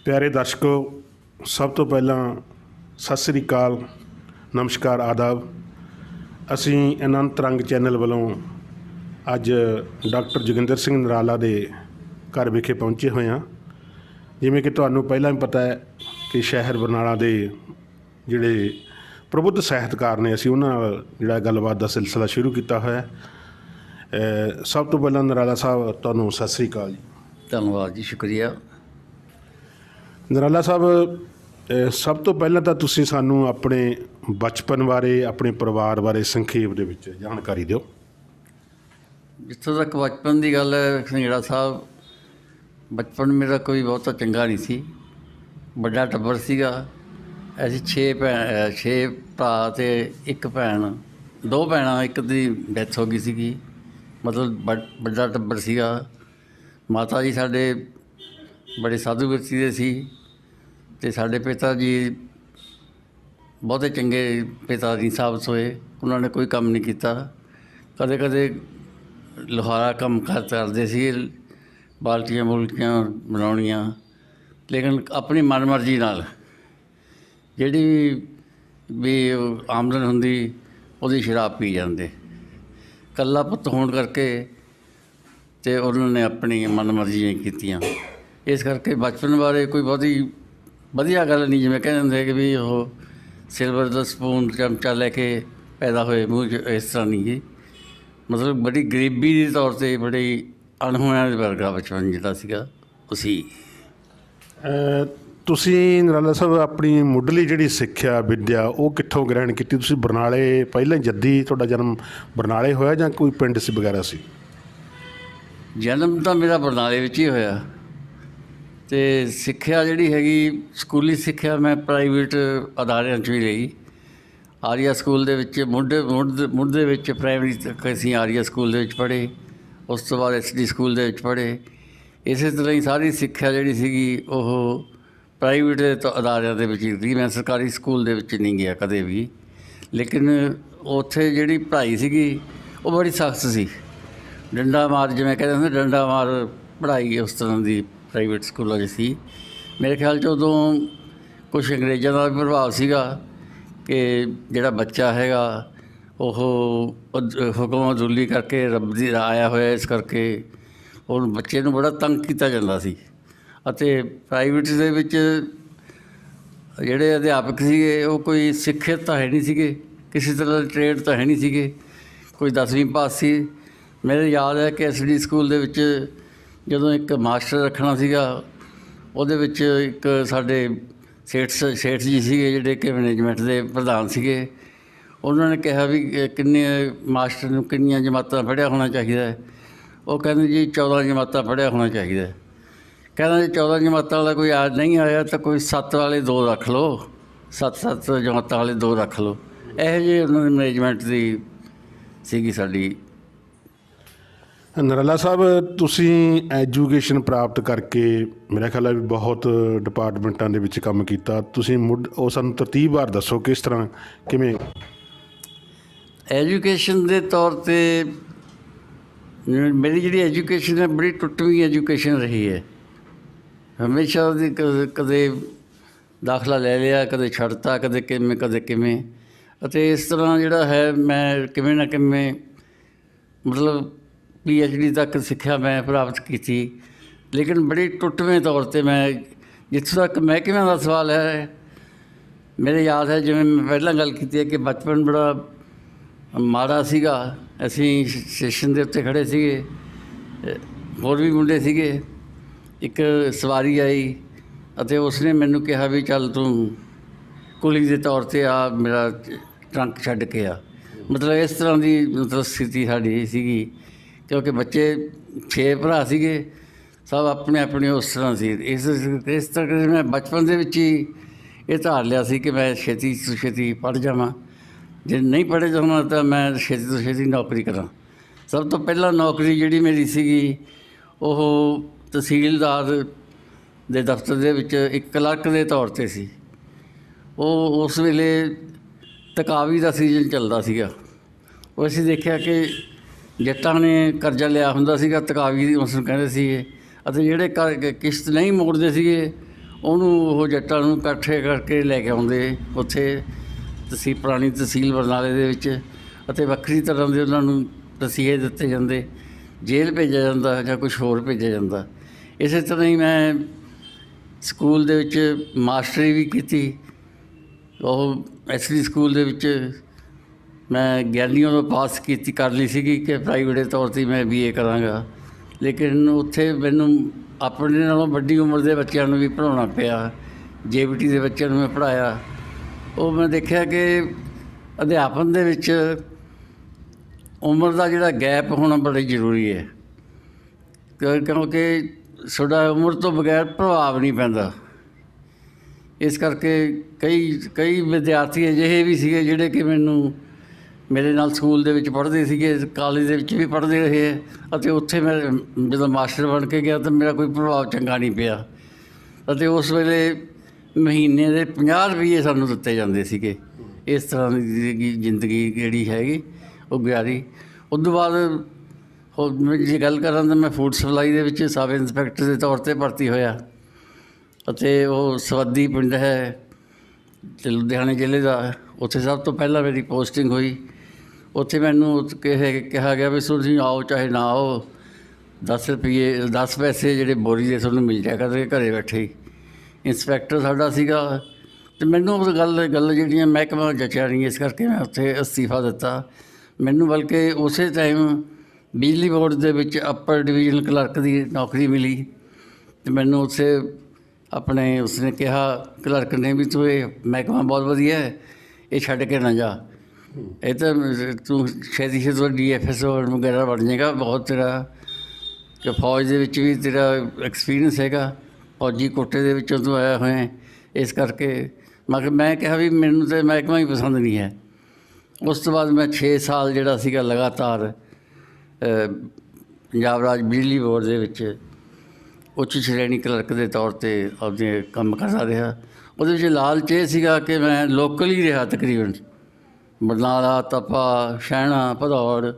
ਪਿਆਰੇ ਦਰਸ਼ਕੋ, ਸਭ ਤੋਂ ਪਹਿਲਾਂ ਸਤਿ ਸ੍ਰੀ ਅਕਾਲ, ਨਮਸਕਾਰ, ਆਦਾਬ। ਅਸੀਂ ਅਨੰਤ ਰੰਗ ਚੈਨਲ ਵੱਲੋਂ ਅੱਜ ਡਾਕਟਰ ਜੋਗਿੰਦਰ ਸਿੰਘ ਨਰਾਲਾ ਦੇ ਘਰ ਵਿਖੇ ਪਹੁੰਚੇ ਹੋਏ ਹਾਂ। ਜਿਵੇਂ ਕਿ ਤੁਹਾਨੂੰ ਪਹਿਲਾਂ ਵੀ ਪਤਾ ਹੈ ਕਿ ਸ਼ਹਿਰ ਬਰਨਾਲਾ ਦੇ ਜਿਹੜੇ ਪ੍ਰਬੁੱਧ ਸਾਹਿਤਕਾਰ ਨੇ, ਅਸੀਂ ਉਹਨਾਂ ਨਾਲ ਜਿਹੜਾ ਗੱਲਬਾਤ ਦਾ ਸਿਲਸਿਲਾ ਸ਼ੁਰੂ ਕੀਤਾ ਹੋਇਆ ਹੈ। ਸਭ ਤੋਂ ਪਹਿਲਾਂ ਨਰਾਲਾ ਸਾਹਿਬ, ਤੁਹਾਨੂੰ ਸਤਿ ਸ੍ਰੀ ਅਕਾਲ ਜੀ। ਧੰਨਵਾਦ ਜੀ, ਸ਼ੁਕਰੀਆ। ਨਰਾਲਾ ਸਾਹਿਬ, ਸਭ ਤੋਂ ਪਹਿਲਾਂ ਤਾਂ ਤੁਸੀਂ ਸਾਨੂੰ ਆਪਣੇ ਬਚਪਨ ਬਾਰੇ, ਆਪਣੇ ਪਰਿਵਾਰ ਬਾਰੇ ਸੰਖੇਪ ਦੇ ਵਿੱਚ ਜਾਣਕਾਰੀ ਦਿਓ। ਜਿੱਥੋਂ ਤੱਕ ਬਚਪਨ ਦੀ ਗੱਲ ਹੈ ਸੰਘੇੜਾ ਸਾਹਿਬ, ਬਚਪਨ ਮੇਰਾ ਕੋਈ ਬਹੁਤਾ ਚੰਗਾ ਨਹੀਂ ਸੀ। ਵੱਡਾ ਟੱਬਰ ਸੀਗਾ, ਅਸੀਂ 6 ਭਰਾ ਅਤੇ 1 ਭੈਣ, 2 ਭੈਣਾਂ, ਇੱਕ ਦੀ ਡੈਥ ਹੋ ਗਈ ਸੀਗੀ। ਮਤਲਬ ਵੱਡਾ ਟੱਬਰ ਸੀਗਾ। ਮਾਤਾ ਜੀ ਸਾਡੇ ਬੜੇ ਸਾਧੂ ਵਿਰਤੀ ਦੇ ਸੀ ਅਤੇ ਸਾਡੇ ਪਿਤਾ ਜੀ ਬਹੁਤੇ ਚੰਗੇ ਪਿਤਾ ਨਹੀਂ ਸਾਬਤ ਹੋਏ। ਉਹਨਾਂ ਨੇ ਕੋਈ ਕੰਮ ਨਹੀਂ ਕੀਤਾ। ਕਦੇ ਕਦੇ ਲੁਹਾਰਾ ਕੰਮ ਕਰਦੇ ਸੀ, ਬਾਲਟੀਆਂ ਬੁਲਟੀਆਂ ਬਣਾਉਣੀਆਂ, ਲੇਕਿਨ ਆਪਣੀ ਮਨਮਰਜ਼ੀ ਨਾਲ ਜਿਹੜੀ ਵੀ ਆਮਦਨ ਹੁੰਦੀ ਉਹਦੀ ਸ਼ਰਾਬ ਪੀ ਜਾਂਦੇ। ਇਕੱਲਾ ਪੁੱਤ ਹੋਣ ਕਰਕੇ ਅਤੇ ਉਹਨਾਂ ਨੇ ਆਪਣੀ ਮਨਮਰਜ਼ੀਆਂ ਕੀਤੀਆਂ। ਇਸ ਕਰਕੇ ਬਚਪਨ ਬਾਰੇ ਕੋਈ ਬਹੁਤੀ ਵਧੀਆ ਗੱਲ ਨਹੀਂ। ਜਿਵੇਂ ਕਹਿੰਦੇ ਹੁੰਦੇ ਕਿ ਵੀ ਉਹ ਸਿਲਵਰ ਦਾ ਸਪੂਨ ਚਮਚਾ ਲੈ ਕੇ ਪੈਦਾ ਹੋਏ ਮੂੰਹ 'ਚ, ਇਸ ਤਰ੍ਹਾਂ ਨਹੀਂ ਜੀ। ਮਤਲਬ ਬੜੀ ਗਰੀਬੀ ਦੇ ਤੌਰ 'ਤੇ ਬੜੀ ਅਣਹੋਇਆਂ ਦੇ ਵਰਗਾ ਬਚਪਨ ਜਿਹੜਾ ਸੀਗਾ ਉਹ ਸੀ। ਤੁਸੀਂ ਨਰਾਲਾ ਸਾਹਿਬ ਆਪਣੀ ਮੁੱਢਲੀ ਜਿਹੜੀ ਸਿੱਖਿਆ ਵਿੱਦਿਆ ਉਹ ਕਿੱਥੋਂ ਗ੍ਰਹਿਣ ਕੀਤੀ? ਤੁਸੀਂ ਬਰਨਾਲੇ, ਪਹਿਲਾਂ ਜੱਦੀ ਤੁਹਾਡਾ ਜਨਮ ਬਰਨਾਲੇ ਹੋਇਆ ਜਾਂ ਕੋਈ ਪਿੰਡ ਸੀ ਵਗੈਰਾ ਸੀ? ਜਨਮ ਤਾਂ ਮੇਰਾ ਬਰਨਾਲੇ ਵਿੱਚ ਹੀ ਹੋਇਆ ਅਤੇ ਸਿੱਖਿਆ ਜਿਹੜੀ ਹੈਗੀ, ਸਕੂਲੀ ਸਿੱਖਿਆ ਮੈਂ ਪ੍ਰਾਈਵੇਟ ਅਦਾਰਿਆਂ 'ਚ ਵੀ ਲਈ। ਆਰੀਆ ਸਕੂਲ ਦੇ ਵਿੱਚ ਮੁੱਢ ਦੇ ਵਿੱਚ ਪ੍ਰਾਇਮਰੀ ਤੱਕ ਅਸੀਂ ਆਰੀਆ ਸਕੂਲ ਦੇ ਵਿੱਚ ਪੜ੍ਹੇ। ਉਸ ਤੋਂ ਬਾਅਦ SD ਸਕੂਲ ਦੇ ਵਿੱਚ ਪੜ੍ਹੇ। ਇਸੇ ਤਰ੍ਹਾਂ ਹੀ ਸਾਰੀ ਸਿੱਖਿਆ ਜਿਹੜੀ ਸੀਗੀ ਉਹ ਪ੍ਰਾਈਵੇਟ ਅਦਾਰਿਆਂ ਦੇ ਵਿੱਚ ਹੀ। ਮੈਂ ਸਰਕਾਰੀ ਸਕੂਲ ਦੇ ਵਿੱਚ ਨਹੀਂ ਗਿਆ ਕਦੇ ਵੀ, ਲੇਕਿਨ ਉੱਥੇ ਜਿਹੜੀ ਪੜ੍ਹਾਈ ਸੀਗੀ ਉਹ ਬੜੀ ਸਖਤ ਸੀ। ਡੰਡਾ ਮਾਰ, ਜਿਵੇਂ ਕਹਿੰਦੇ ਹੁੰਦੇ, ਡੰਡਾ ਮਾਰ ਪੜ੍ਹਾਈ ਉਸ ਤਰ੍ਹਾਂ ਦੀ ਪ੍ਰਾਈਵੇਟ ਸਕੂਲਾਂ 'ਚ ਸੀ। ਮੇਰੇ ਖਿਆਲ 'ਚ ਉਦੋਂ ਕੁਛ ਅੰਗਰੇਜ਼ਾਂ ਦਾ ਵੀ ਪ੍ਰਭਾਵ ਸੀਗਾ ਕਿ ਜਿਹੜਾ ਬੱਚਾ ਹੈਗਾ ਉਹ ਹੁਕਮ ਅਜ਼ੂਲੀ ਕਰਕੇ ਰੱਬ ਦੀ ਆਇਆ ਹੋਇਆ, ਇਸ ਕਰਕੇ ਉਹ ਬੱਚੇ ਨੂੰ ਬੜਾ ਤੰਗ ਕੀਤਾ ਜਾਂਦਾ ਸੀ। ਅਤੇ ਪ੍ਰਾਈਵੇਟ ਦੇ ਵਿੱਚ ਜਿਹੜੇ ਅਧਿਆਪਕ ਸੀਗੇ ਉਹ ਕੋਈ ਸਿੱਖਿਅਤ ਤਾਂ ਹੈ ਨਹੀਂ ਸੀਗੇ, ਕਿਸੇ ਤਰ੍ਹਾਂ ਦਾ ਟ੍ਰੇਡ ਤਾਂ ਹੈ ਨਹੀਂ ਸੀਗੇ। ਕੋਈ 10ਵੀਂ ਪਾਸ ਸੀ। ਮੇਰੇ ਯਾਦ ਹੈ ਕਿ SD ਸਕੂਲ ਦੇ ਵਿੱਚ ਜਦੋਂ ਇੱਕ ਮਾਸਟਰ ਰੱਖਣਾ ਸੀਗਾ, ਉਹਦੇ ਵਿੱਚ ਇੱਕ ਸਾਡੇ ਸੇਠ ਜੀ ਸੀਗੇ ਜਿਹੜੇ ਕਿ ਮੈਨੇਜਮੈਂਟ ਦੇ ਪ੍ਰਧਾਨ ਸੀਗੇ। ਉਹਨਾਂ ਨੇ ਕਿਹਾ ਵੀ ਕਿੰਨੇ ਮਾਸਟਰ ਨੂੰ ਕਿੰਨੀਆਂ ਜਮਾਤਾਂ ਪੜ੍ਹਿਆ ਹੋਣਾ ਚਾਹੀਦਾ ਹੈ? ਉਹ ਕਹਿੰਦੇ ਜੀ 14 ਜਮਾਤਾਂ ਪੜ੍ਹਿਆ ਹੋਣਾ ਚਾਹੀਦਾ। ਕਹਿੰਦਾ ਜੀ 14 ਜਮਾਤਾਂ ਵਾਲਾ ਕੋਈ ਨਹੀਂ ਆਇਆ ਤਾਂ ਕੋਈ 7 ਵਾਲੇ 2 ਰੱਖ ਲਓ, 7 ਜਮਾਤਾਂ ਵਾਲੇ 2 ਰੱਖ ਲਓ। ਇਹੋ ਜਿਹੀ ਉਹਨਾਂ ਦੀ ਮੈਨੇਜਮੈਂਟ ਦੀ ਸੀਗੀ ਸਾਡੀ। ਨਰਾਲਾ ਸਾਹਿਬ, ਤੁਸੀਂ ਐਜੂਕੇਸ਼ਨ ਪ੍ਰਾਪਤ ਕਰਕੇ ਮੇਰਾ ਖਿਆਲ ਹੈ ਵੀ ਬਹੁਤ ਡਿਪਾਰਟਮੈਂਟਾਂ ਦੇ ਵਿੱਚ ਕੰਮ ਕੀਤਾ। ਤੁਸੀਂ ਉਹ ਸਾਨੂੰ ਤਰਤੀਬ ਵਾਰ ਦੱਸੋ, ਕਿਸ ਤਰ੍ਹਾਂ ਕਿਵੇਂ? ਐਜੂਕੇਸ਼ਨ ਦੇ ਤੌਰ 'ਤੇ ਮੇਰੀ ਜਿਹੜੀ ਐਜੂਕੇਸ਼ਨ ਹੈ ਬੜੀ ਟੁੱਟਵੀਂ ਐਜੂਕੇਸ਼ਨ ਰਹੀ ਹੈ। ਹਮੇਸ਼ਾ ਉਹਦੀ ਕਦੇ ਦਾਖਲਾ ਲੈ ਲਿਆ, ਕਦੇ ਛੱਡਤਾ, ਕਦੇ ਕਿਵੇਂ। ਅਤੇ ਇਸ ਤਰ੍ਹਾਂ ਜਿਹੜਾ ਹੈ ਮੈਂ ਕਿਵੇਂ ਨਾ ਕਿਵੇਂ ਮਤਲਬ PhD ਤੱਕ ਸਿੱਖਿਆ ਮੈਂ ਪ੍ਰਾਪਤ ਕੀਤੀ, ਲੇਕਿਨ ਬੜੀ ਟੁੱਟਵੇਂ ਤੌਰ 'ਤੇ। ਮੈਂ ਜਿੱਥੋਂ ਤੱਕ ਮਹਿਕਮਿਆਂ ਦਾ ਸਵਾਲ ਹੈ, ਮੇਰੇ ਯਾਦ ਹੈ ਜਿਵੇਂ ਮੈਂ ਪਹਿਲਾਂ ਗੱਲ ਕੀਤੀ ਹੈ ਕਿ ਬਚਪਨ ਬੜਾ ਮਾੜਾ ਸੀਗਾ। ਅਸੀਂ ਸਟੇਸ਼ਨ ਦੇ ਉੱਤੇ ਖੜ੍ਹੇ ਸੀਗੇ, ਹੋਰ ਵੀ ਮੁੰਡੇ ਸੀਗੇ। ਇੱਕ ਸਵਾਰੀ ਆਈ ਅਤੇ ਉਸਨੇ ਮੈਨੂੰ ਕਿਹਾ ਵੀ ਚੱਲ ਤੂੰ ਕੁਲੀ ਦੇ ਤੌਰ 'ਤੇ ਆ, ਮੇਰਾ ਟਰੰਕ ਛੱਡ ਕੇ ਆ। ਮਤਲਬ ਇਸ ਤਰ੍ਹਾਂ ਦੀ ਸਥਿਤੀ ਸਾਡੀ ਸੀਗੀ, ਕਿਉਂਕਿ ਬੱਚੇ 6 ਭਰਾ ਸੀਗੇ, ਸਭ ਆਪਣੇ ਉਸ ਤਰ੍ਹਾਂ ਸੀ। ਇਸ ਤਰ੍ਹਾਂ ਮੈਂ ਬਚਪਨ ਦੇ ਵਿੱਚ ਹੀ ਇਹ ਧਾਰ ਲਿਆ ਸੀ ਕਿ ਮੈਂ ਛੇਤੀ ਤੋਂ ਛੇਤੀ ਪੜ੍ਹ ਜਾਵਾਂ। ਜੇ ਨਹੀਂ ਪੜ੍ਹੇ ਜਾਵਾਂ ਤਾਂ ਮੈਂ ਛੇਤੀ ਤੋਂ ਛੇਤੀ ਨੌਕਰੀ ਕਰਾਂ। ਸਭ ਤੋਂ ਪਹਿਲਾਂ ਨੌਕਰੀ ਜਿਹੜੀ ਮੇਰੀ ਸੀਗੀ ਉਹ ਤਹਿਸੀਲਦਾਰ ਦੇ ਦਫ਼ਤਰ ਦੇ ਵਿੱਚ ਇੱਕ ਕਲਰਕ ਦੇ ਤੌਰ 'ਤੇ ਸੀ। ਉਹ ਉਸ ਵੇਲੇ ਤਕਾਵੀ ਦਾ ਸੀਜ਼ਨ ਚੱਲਦਾ ਸੀਗਾ। ਉਹ ਅਸੀਂ ਦੇਖਿਆ ਕਿ ਜੱਟਾਂ ਨੇ ਕਰਜ਼ਾ ਲਿਆ ਹੁੰਦਾ ਸੀਗਾ, ਤਕਾਵੀ ਉਸ ਨੂੰ ਕਹਿੰਦੇ ਸੀਗੇ, ਅਤੇ ਜਿਹੜੇ ਕਿਸ਼ਤ ਨਹੀਂ ਮੋੜਦੇ ਸੀਗੇ ਉਹਨੂੰ ਉਹ ਜੱਟਾਂ ਨੂੰ ਇਕੱਠੇ ਕਰਕੇ ਲੈ ਕੇ ਆਉਂਦੇ ਉੱਥੇ ਪੁਰਾਣੀ ਤਹਿਸੀਲ ਬਰਨਾਲੇ ਦੇ ਵਿੱਚ, ਅਤੇ ਵੱਖਰੀ ਤਰ੍ਹਾਂ ਦੇ ਉਹਨਾਂ ਨੂੰ ਤਸੀਹੇ ਦਿੱਤੇ ਜਾਂਦੇ, ਜੇਲ੍ਹ ਭੇਜਿਆ ਜਾਂਦਾ ਜਾਂ ਕੁਛ ਹੋਰ ਭੇਜਿਆ ਜਾਂਦਾ। ਇਸੇ ਤਰ੍ਹਾਂ ਹੀ ਮੈਂ ਸਕੂਲ ਦੇ ਵਿੱਚ ਮਾਸਟਰੀ ਵੀ ਕੀਤੀ। ਉਹ ਐਸਡੀ ਸਕੂਲ ਦੇ ਵਿੱਚ ਮੈਂ ਗਿਆਨੀਆਂ ਤੋਂ ਪਾਸ ਕਰ ਲਈ ਸੀਗੀ ਕਿ ਪ੍ਰਾਈਵੇਟ ਦੇ ਤੌਰ 'ਤੇ ਮੈਂ BA ਕਰਾਂਗਾ, ਲੇਕਿਨ ਉੱਥੇ ਮੈਨੂੰ ਆਪਣੇ ਨਾਲੋਂ ਵੱਡੀ ਉਮਰ ਦੇ ਬੱਚਿਆਂ ਨੂੰ ਵੀ ਪੜ੍ਹਾਉਣਾ ਪਿਆ। JBT ਦੇ ਬੱਚਿਆਂ ਨੂੰ ਮੈਂ ਪੜ੍ਹਾਇਆ। ਉਹ ਮੈਂ ਦੇਖਿਆ ਕਿ ਅਧਿਆਪਨ ਦੇ ਵਿੱਚ ਉਮਰ ਦਾ ਜਿਹੜਾ ਗੈਪ ਹੋਣਾ ਬੜਾ ਜ਼ਰੂਰੀ ਹੈ, ਕਿਉਂਕਿ ਤੁਹਾਡਾ ਉਮਰ ਤੋਂ ਬਗੈਰ ਪ੍ਰਭਾਵ ਨਹੀਂ ਪੈਂਦਾ। ਇਸ ਕਰਕੇ ਕਈ ਵਿਦਿਆਰਥੀ ਅਜਿਹੇ ਵੀ ਸੀਗੇ ਜਿਹੜੇ ਕਿ ਮੇਰੇ ਨਾਲ ਸਕੂਲ ਦੇ ਵਿੱਚ ਪੜ੍ਹਦੇ ਸੀਗੇ, ਕਾਲਜ ਦੇ ਵਿੱਚ ਵੀ ਪੜ੍ਹਦੇ ਰਹੇ ਹੈ, ਅਤੇ ਉੱਥੇ ਮੈਂ ਜਦੋਂ ਮਾਸਟਰ ਬਣ ਕੇ ਗਿਆ ਤਾਂ ਮੇਰਾ ਕੋਈ ਪ੍ਰਭਾਵ ਚੰਗਾ ਨਹੀਂ ਪਿਆ। ਅਤੇ ਉਸ ਵੇਲੇ ਮਹੀਨੇ ਦੇ 50 ਰੁਪਈਏ ਸਾਨੂੰ ਦਿੱਤੇ ਜਾਂਦੇ ਸੀਗੇ। ਇਸ ਤਰ੍ਹਾਂ ਦੀ ਜ਼ਿੰਦਗੀ ਜਿਹੜੀ ਹੈਗੀ ਉਹ ਗੁਜ਼ਾਰੀ। ਉਸ ਤੋਂ ਬਾਅਦ ਮੈਂ ਜੇ ਗੱਲ ਕਰਾਂ ਤਾਂ ਮੈਂ ਫੂਡ ਸਪਲਾਈ ਦੇ ਵਿੱਚ ਸਬ ਇੰਸਪੈਕਟਰ ਦੇ ਤੌਰ 'ਤੇ ਭਰਤੀ ਹੋਇਆ, ਅਤੇ ਉਹ ਸਵੱਦੀ ਪਿੰਡ ਹੈ ਅਤੇ ਲੁਧਿਆਣੇ ਜ਼ਿਲ੍ਹੇ ਦਾ, ਉੱਥੇ ਸਭ ਤੋਂ ਪਹਿਲਾਂ ਮੇਰੀ ਪੋਸਟਿੰਗ ਹੋਈ। ਉੱਥੇ ਮੈਨੂੰ ਕਿਹਾ ਗਿਆ ਵੀ ਤੁਸੀਂ ਆਓ ਚਾਹੇ ਨਾ ਆਓ, 10 ਪੈਸੇ ਜਿਹੜੇ ਬੋਰੀ ਦੇ ਤੁਹਾਨੂੰ ਮਿਲ ਜਾਇਆ ਕਰਦੇ ਘਰੇ ਬੈਠੇ ਹੀ। ਇੰਸਪੈਕਟਰ ਸਾਡਾ ਸੀਗਾ, ਅਤੇ ਮੈਨੂੰ ਉਹ ਗੱਲ ਜਿਹੜੀਆਂ ਮਹਿਕਮਾ ਜਚਿਆ ਨਹੀਂ, ਇਸ ਕਰਕੇ ਮੈਂ ਉੱਥੇ ਅਸਤੀਫਾ ਦਿੱਤਾ। ਮੈਨੂੰ ਬਲਕਿ ਉਸੇ ਟਾਈਮ ਬਿਜਲੀ ਬੋਰਡ ਦੇ ਵਿੱਚ ਅੱਪਰ ਡਿਵੀਜ਼ਨ ਕਲਰਕ ਦੀ ਨੌਕਰੀ ਮਿਲੀ, ਅਤੇ ਮੈਨੂੰ ਉੱਥੇ ਉਸਨੇ ਕਿਹਾ, ਕਲਰਕ ਨੇ, ਵੀ ਤੂੰ ਇਹ ਮਹਿਕਮਾ ਬਹੁਤ ਵਧੀਆ ਹੈ, ਇਹ ਛੱਡ ਕੇ ਨਾ ਜਾ, ਇਹ ਤਾਂ ਤੂੰ ਛੇਤੀ DFSO ਵਗੈਰਾ ਬਣ ਜਾਏਗਾ, ਬਹੁਤ ਤੇਰਾ ਕਿ ਫੌਜ ਦੇ ਵਿੱਚ ਵੀ ਤੇਰਾ ਐਕਸਪੀਰੀਅੰਸ ਹੈਗਾ, ਫੌਜੀ ਕੋਟੇ ਦੇ ਵਿੱਚੋਂ ਤੂੰ ਆਇਆ ਹੋਇਆ, ਇਸ ਕਰਕੇ ਮੈਂ ਕਿਹਾ ਵੀ ਮੈਨੂੰ ਤਾਂ ਮਹਿਕਮਾ ਹੀ ਪਸੰਦ ਨਹੀਂ ਹੈ। ਉਸ ਤੋਂ ਬਾਅਦ ਮੈਂ 6 ਸਾਲ ਜਿਹੜਾ ਸੀਗਾ ਲਗਾਤਾਰ ਪੰਜਾਬ ਰਾਜ ਬਿਜਲੀ ਬੋਰਡ ਦੇ ਵਿੱਚ ਉੱਚ ਸ਼੍ਰੇਣੀ ਕਲਰਕ ਦੇ ਤੌਰ 'ਤੇ ਆਪਣੇ ਕੰਮ ਕਰਦਾ ਰਿਹਾ। ਉਹਦੇ ਵਿੱਚ ਲਾਲਚ ਇਹ ਸੀਗਾ ਕਿ ਮੈਂ ਲੋਕਲ ਹੀ ਰਿਹਾ, ਤਕਰੀਬਨ ਬਰਨਾਲਾ, ਤਪਾ, ਸ਼ਹਿਣਾ, ਭਦੌੜ,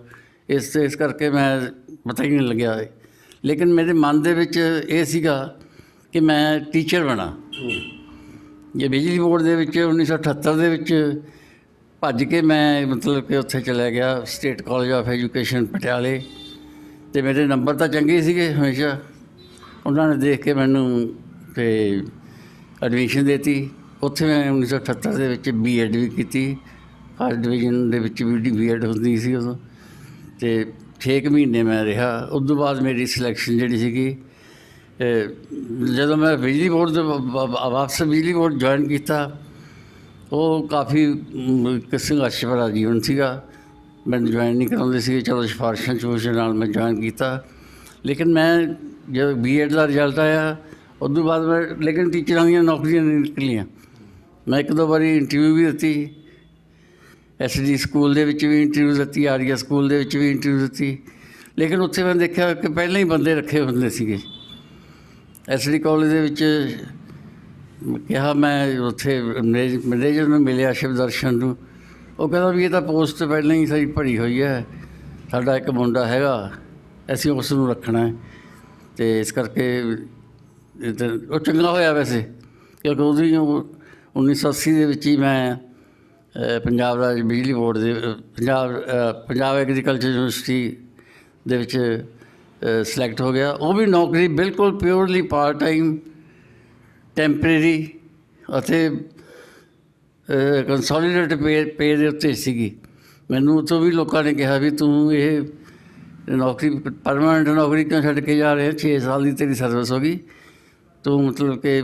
ਇਸ ਕਰਕੇ ਮੈਂ ਪਤਾ ਹੀ ਨਹੀਂ ਲੱਗਿਆ। ਲੇਕਿਨ ਮੇਰੇ ਮਨ ਦੇ ਵਿੱਚ ਇਹ ਸੀਗਾ ਕਿ ਮੈਂ ਟੀਚਰ ਬਣਾ। ਜੇ ਬਿਜਲੀ ਬੋਰਡ ਦੇ ਵਿੱਚ 1978 ਦੇ ਵਿੱਚ ਭੱਜ ਕੇ ਮੈਂ ਮਤਲਬ ਕਿ ਉੱਥੇ ਚਲਿਆ ਗਿਆ, ਸਟੇਟ ਕਾਲਜ ਆਫ ਐਜੂਕੇਸ਼ਨ ਪਟਿਆਲੇ, ਅਤੇ ਮੇਰੇ ਨੰਬਰ ਤਾਂ ਚੰਗੇ ਸੀਗੇ ਹਮੇਸ਼ਾ। ਉਹਨਾਂ ਨੇ ਦੇਖ ਕੇ ਮੈਨੂੰ ਅਤੇ ਐਡਮਿਸ਼ਨ ਦੇ ਦਿੱਤੀ। ਉੱਥੇ ਮੈਂ 1978 ਦੇ ਵਿੱਚ B.Ed ਵੀ ਕੀਤੀ, ਫਸਟ ਡਿਵੀਜ਼ਨ ਦੇ ਵਿੱਚ ਵੀ B.Ed ਹੁੰਦੀ ਸੀ ਉਦੋਂ, ਅਤੇ 6 ਮਹੀਨੇ ਮੈਂ ਰਿਹਾ। ਉਸ ਤੋਂ ਬਾਅਦ ਮੇਰੀ ਸਿਲੈਕਸ਼ਨ ਜਿਹੜੀ ਸੀਗੀ, ਜਦੋਂ ਮੈਂ ਬਿਜਲੀ ਬੋਰਡ ਦੇ ਵਾਪਸ ਬਿਜਲੀ ਬੋਰਡ ਜੁਆਇਨ ਕੀਤਾ, ਉਹ ਕਾਫੀ ਇੱਕ ਸੰਘਰਸ਼ ਭਰਾ ਜੀਵਨ ਸੀਗਾ। ਮੈਨੂੰ ਜੁਆਇਨ ਨਹੀਂ ਕਰਾਉਂਦੇ ਸੀਗੇ, ਚਲੋ ਸਿਫਾਰਿਸ਼ਾਂ ਨਾਲ ਮੈਂ ਜੁਆਇਨ ਕੀਤਾ। ਲੇਕਿਨ ਮੈਂ ਜਦੋਂ B.Ed ਦਾ ਰਿਜ਼ਲਟ ਆਇਆ, ਉਸ ਤੋਂ ਬਾਅਦ ਲੇਕਿਨ ਟੀਚਰਾਂ ਦੀਆਂ ਨੌਕਰੀਆਂ ਨਹੀਂ ਨਿਕਲੀਆਂ। ਮੈਂ 1-2 ਵਾਰੀ ਇੰਟਰਵਿਊ ਵੀ ਦਿੱਤੀ, SD ਸਕੂਲ ਦੇ ਵਿੱਚ ਵੀ ਇੰਟਰਵਿਊ ਦਿੱਤੀ, ਆਰੀਆ ਸਕੂਲ ਦੇ ਵਿੱਚ ਵੀ ਇੰਟਰਵਿਊ ਦਿੱਤੀ, ਲੇਕਿਨ ਉੱਥੇ ਮੈਂ ਦੇਖਿਆ ਕਿ ਪਹਿਲਾਂ ਹੀ ਬੰਦੇ ਰੱਖੇ ਹੁੰਦੇ ਸੀਗੇ। SD ਕਾਲਜ ਦੇ ਵਿੱਚ ਕਿਹਾ, ਮੈਂ ਉੱਥੇ ਮੈਨੇਜਰ ਨੂੰ ਮਿਲਿਆ, ਸ਼ਿਵਦਰਸ਼ਨ ਨੂੰ। ਉਹ ਕਹਿੰਦਾ ਵੀ ਇਹ ਤਾਂ ਪੋਸਟ ਪਹਿਲਾਂ ਹੀ ਸਾਡੀ ਭਰੀ ਹੋਈ ਹੈ, ਸਾਡਾ ਇੱਕ ਮੁੰਡਾ ਹੈਗਾ, ਅਸੀਂ ਉਸ ਨੂੰ ਰੱਖਣਾ ਹੈ, ਅਤੇ ਇਸ ਕਰਕੇ ਉਹ ਚੰਗਾ ਹੋਇਆ ਵੈਸੇ, ਕਿਉਂਕਿ ਉਹਦੀ 1980 ਦੇ ਵਿੱਚ ਹੀ ਮੈਂ ਪੰਜਾਬ ਰਾਜ ਬਿਜਲੀ ਬੋਰਡ ਦੇ ਪੰਜਾਬ ਐਗਰੀਕਲਚਰ ਯੂਨੀਵਰਸਿਟੀ ਦੇ ਵਿੱਚ ਸਿਲੈਕਟ ਹੋ ਗਿਆ। ਉਹ ਵੀ ਨੌਕਰੀ ਬਿਲਕੁਲ ਪਿਓਰਲੀ ਪਾਰਟ ਟਾਈਮ, ਟੈਂਪਰੇਰੀ ਅਤੇ ਕੰਸੋਲੀਡੇਟਡ ਪੇ ਦੇ ਉੱਤੇ ਸੀਗੀ। ਮੈਨੂੰ ਉੱਥੋਂ ਵੀ ਲੋਕਾਂ ਨੇ ਕਿਹਾ ਵੀ ਤੂੰ ਇਹ ਨੌਕਰੀ ਪਰਮਾਨੈਂਟ ਨੌਕਰੀ ਕਿਉਂ ਛੱਡ ਕੇ ਜਾ ਰਹੇ, 6 ਸਾਲ ਦੀ ਤੇਰੀ ਸਰਵਿਸ ਹੋ ਗਈ, ਤੂੰ ਮਤਲਬ ਕਿ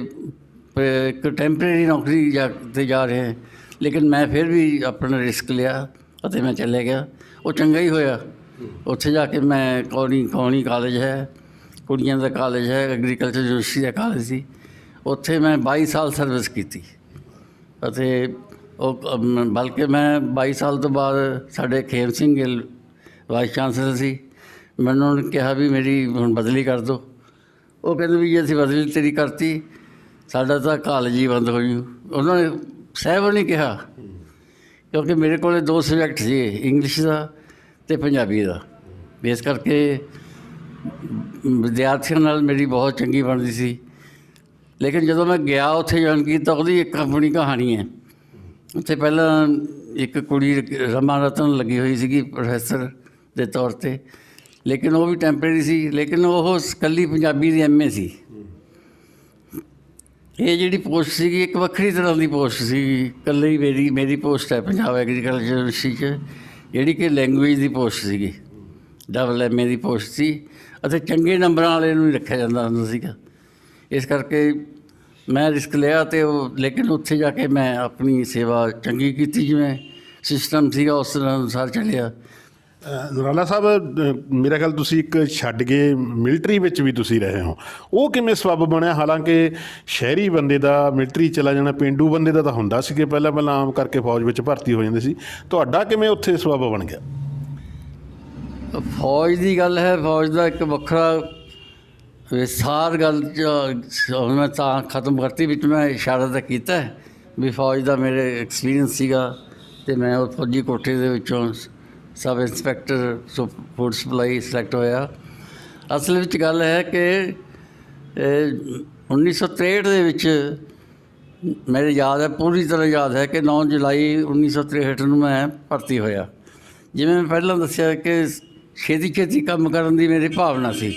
ਇੱਕ ਟੈਂਪਰੇਰੀ ਨੌਕਰੀ ਜਾ ਰਹੇ ਹੈ। ਲੇਕਿਨ ਮੈਂ ਫਿਰ ਵੀ ਆਪਣਾ ਰਿਸਕ ਲਿਆ ਅਤੇ ਮੈਂ ਚਲੇ ਗਿਆ। ਉਹ ਚੰਗਾ ਹੀ ਹੋਇਆ। ਉੱਥੇ ਜਾ ਕੇ ਮੈਂ ਕੌਣੀ ਕਾਲਜ ਹੈ, ਕੁੜੀਆਂ ਦਾ ਕਾਲਜ ਹੈ, ਐਗਰੀਕਲਚਰ ਯੂਨੀਵਰਸਿਟੀ ਦਾ ਕਾਲਜ ਸੀ, ਉੱਥੇ ਮੈਂ 22 ਸਾਲ ਸਰਵਿਸ ਕੀਤੀ। ਅਤੇ ਉਹ ਬਲਕਿ ਮੈਂ 22 ਸਾਲ ਤੋਂ ਬਾਅਦ ਸਾਡੇ ਖੇਮ ਸਿੰਘ ਗਿੱਲ ਵਾਈਸ ਚਾਂਸਲਰ ਸੀ, ਮੈਨੂੰ ਉਹਨੇ ਕਿਹਾ ਵੀ ਮੇਰੀ ਹੁਣ ਬਦਲੀ ਕਰ ਦਿਓ। ਉਹ ਕਹਿੰਦੇ ਵੀ ਜੇ ਅਸੀਂ ਬਦਲੀ ਤੇਰੀ ਕਰਤੀ, ਸਾਡਾ ਤਾਂ ਕਾਲਜ ਹੀ ਬੰਦ ਹੋ ਜੂ। ਉਹਨਾਂ ਨੇ ਸਾਹਿਬ ਨਹੀਂ ਕਿਹਾ, ਕਿਉਂਕਿ ਮੇਰੇ ਕੋਲ 2 ਸਬਜੈਕਟ ਸੀ, ਇੰਗਲਿਸ਼ ਦਾ ਅਤੇ ਪੰਜਾਬੀ ਦਾ। ਇਸ ਕਰਕੇ ਵਿਦਿਆਰਥੀਆਂ ਨਾਲ ਮੇਰੀ ਬਹੁਤ ਚੰਗੀ ਬਣਦੀ ਸੀ। ਲੇਕਿਨ ਜਦੋਂ ਮੈਂ ਗਿਆ ਉੱਥੇ ਜੁਆਇਨ ਕੀਤਾ, ਉਹਦੀ ਇੱਕ ਆਪਣੀ ਕਹਾਣੀ ਹੈ। ਉੱਥੇ ਪਹਿਲਾਂ ਇੱਕ ਕੁੜੀ ਰਮਾ ਰਤਨ ਲੱਗੀ ਹੋਈ ਸੀਗੀ ਪ੍ਰੋਫੈਸਰ ਦੇ ਤੌਰ 'ਤੇ, ਲੇਕਿਨ ਉਹ ਵੀ ਟੈਂਪਰੇਰੀ ਸੀ। ਲੇਕਿਨ ਉਹ ਇਕੱਲੀ ਪੰਜਾਬੀ ਦੀ MA ਸੀ। ਇਹ ਜਿਹੜੀ ਪੋਸਟ ਸੀਗੀ ਇੱਕ ਵੱਖਰੀ ਤਰ੍ਹਾਂ ਦੀ ਪੋਸਟ ਸੀ। ਇਕੱਲੀ ਮੇਰੀ ਪੋਸਟ ਹੈ ਪੰਜਾਬ ਐਗਰੀਕਲਚਰ ਯੂਨੀਵਰਸਿਟੀ 'ਚ, ਜਿਹੜੀ ਕਿ ਲੈਂਗੁਏਜ ਦੀ ਪੋਸਟ ਸੀਗੀ, ਡਬਲ MA ਦੀ ਪੋਸਟ ਸੀ, ਅਤੇ ਚੰਗੇ ਨੰਬਰਾਂ ਵਾਲੇ ਨੂੰ ਹੀ ਰੱਖਿਆ ਜਾਂਦਾ ਹੁੰਦਾ ਸੀਗਾ। ਇਸ ਕਰਕੇ ਮੈਂ ਰਿਸਕ ਲਿਆ ਅਤੇ ਲੇਕਿਨ ਉੱਥੇ ਜਾ ਕੇ ਮੈਂ ਆਪਣੀ ਸੇਵਾ ਚੰਗੀ ਕੀਤੀ, ਜਿਵੇਂ ਸਿਸਟਮ ਸੀਗਾ ਉਸ ਤਰ੍ਹਾਂ ਅਨੁਸਾਰ ਚੱਲਿਆ। ਨਰਾਲਾ ਸਾਹਿਬ, ਮੇਰਾ ਖਿਆਲ ਤੁਸੀਂ ਇੱਕ ਛੱਡ ਕੇ ਮਿਲਟਰੀ ਵਿੱਚ ਵੀ ਤੁਸੀਂ ਰਹੇ ਹੋ, ਉਹ ਕਿਵੇਂ ਸਬੱਬ ਬਣਿਆ? ਹਾਲਾਂਕਿ ਸ਼ਹਿਰੀ ਬੰਦੇ ਦਾ ਮਿਲਟਰੀ ਚਲਾ ਜਾਣਾ, ਪੇਂਡੂ ਬੰਦੇ ਦਾ ਤਾਂ ਹੁੰਦਾ ਸੀ ਕਿ ਪਹਿਲਾਂ ਆਮ ਕਰਕੇ ਫੌਜ ਵਿੱਚ ਭਰਤੀ ਹੋ ਜਾਂਦੇ ਸੀ, ਤੁਹਾਡਾ ਕਿਵੇਂ ਉੱਥੇ ਸਬੱਬ ਬਣ ਗਿਆ? ਫੌਜ ਦੀ ਗੱਲ ਹੈ, ਫੌਜ ਦਾ ਇੱਕ ਵੱਖਰਾ ਵਿਸਥਾਰ ਗੱਲ ਮੈਂ ਤਾਂ ਖਤਮ ਕਰਤੀ, ਵਿੱਚ ਮੈਂ ਇਸ਼ਾਰਾ ਤਾਂ ਕੀਤਾ ਵੀ ਫੌਜ ਦਾ ਮੇਰੇ ਐਕਸਪੀਰੀਅੰਸ ਸੀਗਾ, ਅਤੇ ਮੈਂ ਉਹ ਫੌਜੀ ਕੋਠੇ ਦੇ ਵਿੱਚੋਂ sub inspector food supply select ਹੋਇਆ। ਅਸਲ ਵਿੱਚ ਗੱਲ ਹੈ ਕਿ 1963 ਦੇ ਵਿੱਚ ਮੇਰੇ ਯਾਦ ਹੈ, ਪੂਰੀ ਤਰ੍ਹਾਂ ਯਾਦ ਹੈ ਕਿ 9 ਜੁਲਾਈ 1963 ਨੂੰ ਮੈਂ ਭਰਤੀ ਹੋਇਆ। ਜਿਵੇਂ ਮੈਂ ਪਹਿਲਾਂ ਦੱਸਿਆ ਕਿ ਛੇਤੀ ਕੰਮ ਕਰਨ ਦੀ ਮੇਰੀ ਭਾਵਨਾ ਸੀ।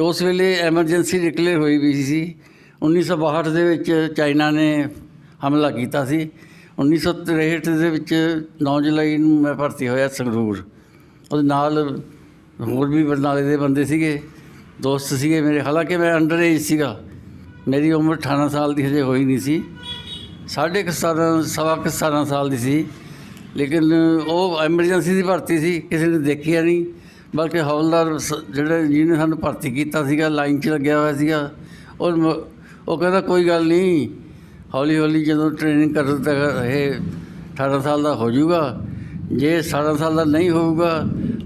ਉਸ ਵੇਲੇ ਐਮਰਜੈਂਸੀ ਡਿਕਲੇਅਰ ਹੋਈ ਵੀ ਸੀ। 1962 ਦੇ ਵਿੱਚ ਚਾਈਨਾ ਨੇ ਹਮਲਾ ਕੀਤਾ ਸੀ। 1963 ਦੇ ਵਿੱਚ 9 ਜੁਲਾਈ ਨੂੰ ਮੈਂ ਭਰਤੀ ਹੋਇਆ ਸੰਗਰੂਰ। ਉਹਦੇ ਨਾਲ ਹੋਰ ਵੀ ਬਰਨਾਲੇ ਦੇ ਬੰਦੇ ਸੀਗੇ, ਦੋਸਤ ਸੀਗੇ ਮੇਰੇ। ਹਾਲਾਂਕਿ ਮੈਂ ਅੰਡਰ ਏਜ ਸੀਗਾ, ਮੇਰੀ ਉਮਰ 18 ਸਾਲ ਦੀ ਹਜੇ ਹੋਈ ਨਹੀਂ ਸੀ, 17.5 ਸਾਲ ਦੀ ਸੀ। ਲੇਕਿਨ ਉਹ ਐਮਰਜੈਂਸੀ ਦੀ ਭਰਤੀ ਸੀ, ਕਿਸੇ ਨੇ ਦੇਖਿਆ ਨਹੀਂ, ਬਲਕਿ ਹੌਲਦਾਰ ਜਿਹਨੇ ਸਾਨੂੰ ਭਰਤੀ ਕੀਤਾ ਸੀਗਾ ਲਾਈਨ 'ਚ ਲੱਗਿਆ ਹੋਇਆ ਸੀਗਾ। ਉਹ ਕਹਿੰਦਾ ਕੋਈ ਗੱਲ ਨਹੀਂ, ਹੌਲੀ ਹੌਲੀ ਜਦੋਂ ਟ੍ਰੇਨਿੰਗ ਕਰਨ ਤਾਂ ਇਹ 18 ਸਾਲ ਦਾ ਹੋ ਜਾਊਗਾ, ਜੇ 17 ਸਾਲ ਦਾ ਨਹੀਂ ਹੋਊਗਾ,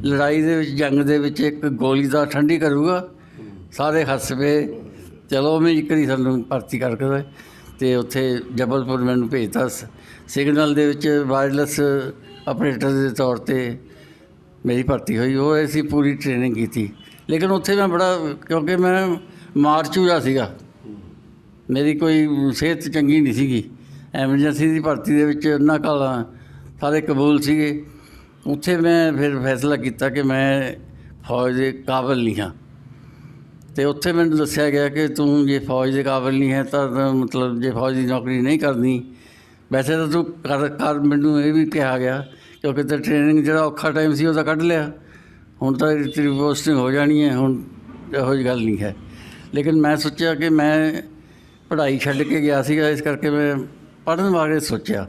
ਲੜਾਈ ਦੇ ਵਿੱਚ ਜੰਗ ਦੇ ਵਿੱਚ ਇੱਕ ਗੋਲੀ ਦਾ ਠੰਡੀ ਕਰੂਗਾ। ਸਾਰੇ ਹੱਸ ਪਏ। ਚਲੋ ਮੈਂ ਇੱਕ ਵਾਰੀ ਸਾਨੂੰ ਭਰਤੀ ਕਰਕੇ ਅਤੇ ਉੱਥੇ ਜਬਲਪੁਰ ਮੈਨੂੰ ਭੇਜਤਾ। ਸਿਗਨਲ ਦੇ ਵਿੱਚ ਵਾਇਰਲੈਸ ਆਪਰੇਟਰ ਦੇ ਤੌਰ 'ਤੇ ਮੇਰੀ ਭਰਤੀ ਹੋਈ। ਉਹ ਅਸੀਂ ਪੂਰੀ ਟ੍ਰੇਨਿੰਗ ਕੀਤੀ। ਲੇਕਿਨ ਉੱਥੇ ਮੈਂ ਕਿਉਂਕਿ ਮੈਂ ਮਾਰਚੂਰਾ ਸੀਗਾ, ਮੇਰੀ ਕੋਈ ਸਿਹਤ ਚੰਗੀ ਨਹੀਂ ਸੀਗੀ। ਐਮਰਜੈਂਸੀ ਦੀ ਭਰਤੀ ਦੇ ਵਿੱਚ ਉਹਨਾਂ ਕਾਲਾਂ ਸਾਰੇ ਕਬੂਲ ਸੀਗੇ। ਉੱਥੇ ਮੈਂ ਫਿਰ ਫੈਸਲਾ ਕੀਤਾ ਕਿ ਮੈਂ ਫੌਜ ਦੇ ਕਾਬਲ ਨਹੀਂ ਹਾਂ, ਅਤੇ ਉੱਥੇ ਮੈਨੂੰ ਦੱਸਿਆ ਗਿਆ ਕਿ ਤੂੰ ਜੇ ਫੌਜ ਦੇ ਕਾਬਲ ਨਹੀਂ ਹੈ ਤਾਂ ਮਤਲਬ ਜੇ ਫੌਜ ਦੀ ਨੌਕਰੀ ਨਹੀਂ ਕਰਨੀ, ਵੈਸੇ ਤਾਂ ਤੂੰ ਕਰ। ਮੈਨੂੰ ਇਹ ਵੀ ਕਿਹਾ ਗਿਆ ਕਿਉਂਕਿ ਤਾਂ ਟ੍ਰੇਨਿੰਗ ਜਿਹੜਾ ਔਖਾ ਟਾਈਮ ਸੀ ਉਹ ਤਾਂ ਕੱਢ ਲਿਆ, ਹੁਣ ਤਾਂ ਤੇਰੀ ਪੋਸਟਿੰਗ ਹੋ ਜਾਣੀ ਹੈ, ਹੁਣ ਇਹੋ ਜਿਹੀ ਗੱਲ ਨਹੀਂ ਹੈ। ਲੇਕਿਨ ਮੈਂ ਸੋਚਿਆ ਕਿ ਮੈਂ ਪੜ੍ਹਾਈ ਛੱਡ ਕੇ ਗਿਆ ਸੀਗਾ, ਇਸ ਕਰਕੇ ਮੈਂ ਪੜ੍ਹਨ ਬਾਰੇ ਸੋਚਿਆ।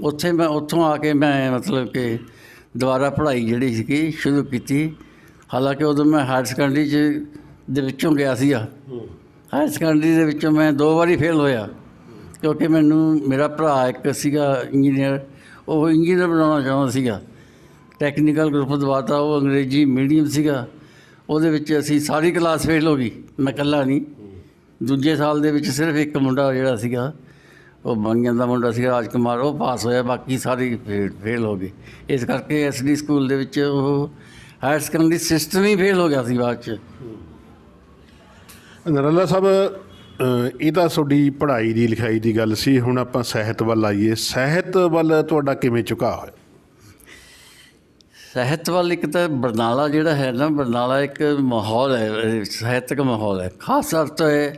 ਉੱਥੋਂ ਆ ਕੇ ਮੈਂ ਮਤਲਬ ਕਿ ਦੁਬਾਰਾ ਪੜ੍ਹਾਈ ਜਿਹੜੀ ਸੀਗੀ ਸ਼ੁਰੂ ਕੀਤੀ। ਹਾਲਾਂਕਿ ਉਦੋਂ ਮੈਂ ਹਾਇਰ ਸੈਕੰਡਰੀ ਦੇ ਵਿੱਚੋਂ ਗਿਆ ਸੀਗਾ। ਹਾਇਰ ਸੈਕੰਡਰੀ ਦੇ ਵਿੱਚੋਂ ਮੈਂ 2 ਵਾਰੀ ਫੇਲ ਹੋਇਆ, ਕਿਉਂਕਿ ਮੇਰਾ ਭਰਾ ਇੱਕ ਸੀਗਾ ਇੰਜੀਨੀਅਰ, ਉਹ ਇੰਜੀਨੀਅਰ ਬਣਾਉਣਾ ਚਾਹੁੰਦਾ ਸੀਗਾ। ਟੈਕਨੀਕਲ ਗਰੁੱਪ ਦਵਾਤਾ, ਉਹ ਅੰਗਰੇਜ਼ੀ ਮੀਡੀਅਮ ਸੀਗਾ। ਉਹਦੇ ਵਿੱਚ ਅਸੀਂ ਸਾਰੀ ਕਲਾਸ ਫੇਲ ਹੋ ਗਈ, ਮੈਂ ਇਕੱਲਾ ਨਹੀਂ। ਦੂਜੇ ਸਾਲ ਦੇ ਵਿੱਚ ਸਿਰਫ ਇੱਕ ਮੁੰਡਾ ਜਿਹੜਾ ਸੀਗਾ, ਉਹ ਬੰਗੀਆਂ ਦਾ ਮੁੰਡਾ ਸੀਗਾ, ਰਾਜ ਕੁਮਾਰ, ਉਹ ਪਾਸ ਹੋਇਆ, ਬਾਕੀ ਸਾਰੇ ਫੇਲ ਹੋ ਗਏ। ਇਸ ਕਰਕੇ SD ਸਕੂਲ ਦੇ ਵਿੱਚ ਉਹ ਹਾਇਰ ਸੈਕੰਡਰੀ ਸਿਸਟਮ ਹੀ ਫੇਲ ਹੋ ਗਿਆ ਸੀ ਬਾਅਦ 'ਚ। ਨਰਾਲਾ ਸਾਹਿਬ, ਇਹ ਤਾਂ ਤੁਹਾਡੀ ਪੜ੍ਹਾਈ ਦੀ ਲਿਖਾਈ ਦੀ ਗੱਲ ਸੀ। ਹੁਣ ਆਪਾਂ ਸਾਹਿਤ ਵੱਲ ਆਈਏ। ਸਾਹਿਤ ਵੱਲ ਤੁਹਾਡਾ ਕਿਵੇਂ ਝੁਕਾਅ ਹੋਇਆ? ਸਾਹਿਤ ਵੱਲ ਇੱਕ ਤਾਂ ਬਰਨਾਲਾ ਜਿਹੜਾ ਹੈ ਨਾ, ਬਰਨਾਲਾ ਇੱਕ ਮਾਹੌਲ ਹੈ, ਸਾਹਿਤਕ ਮਾਹੌਲ ਹੈ। ਖਾਸ ਤੌਰ 'ਤੇ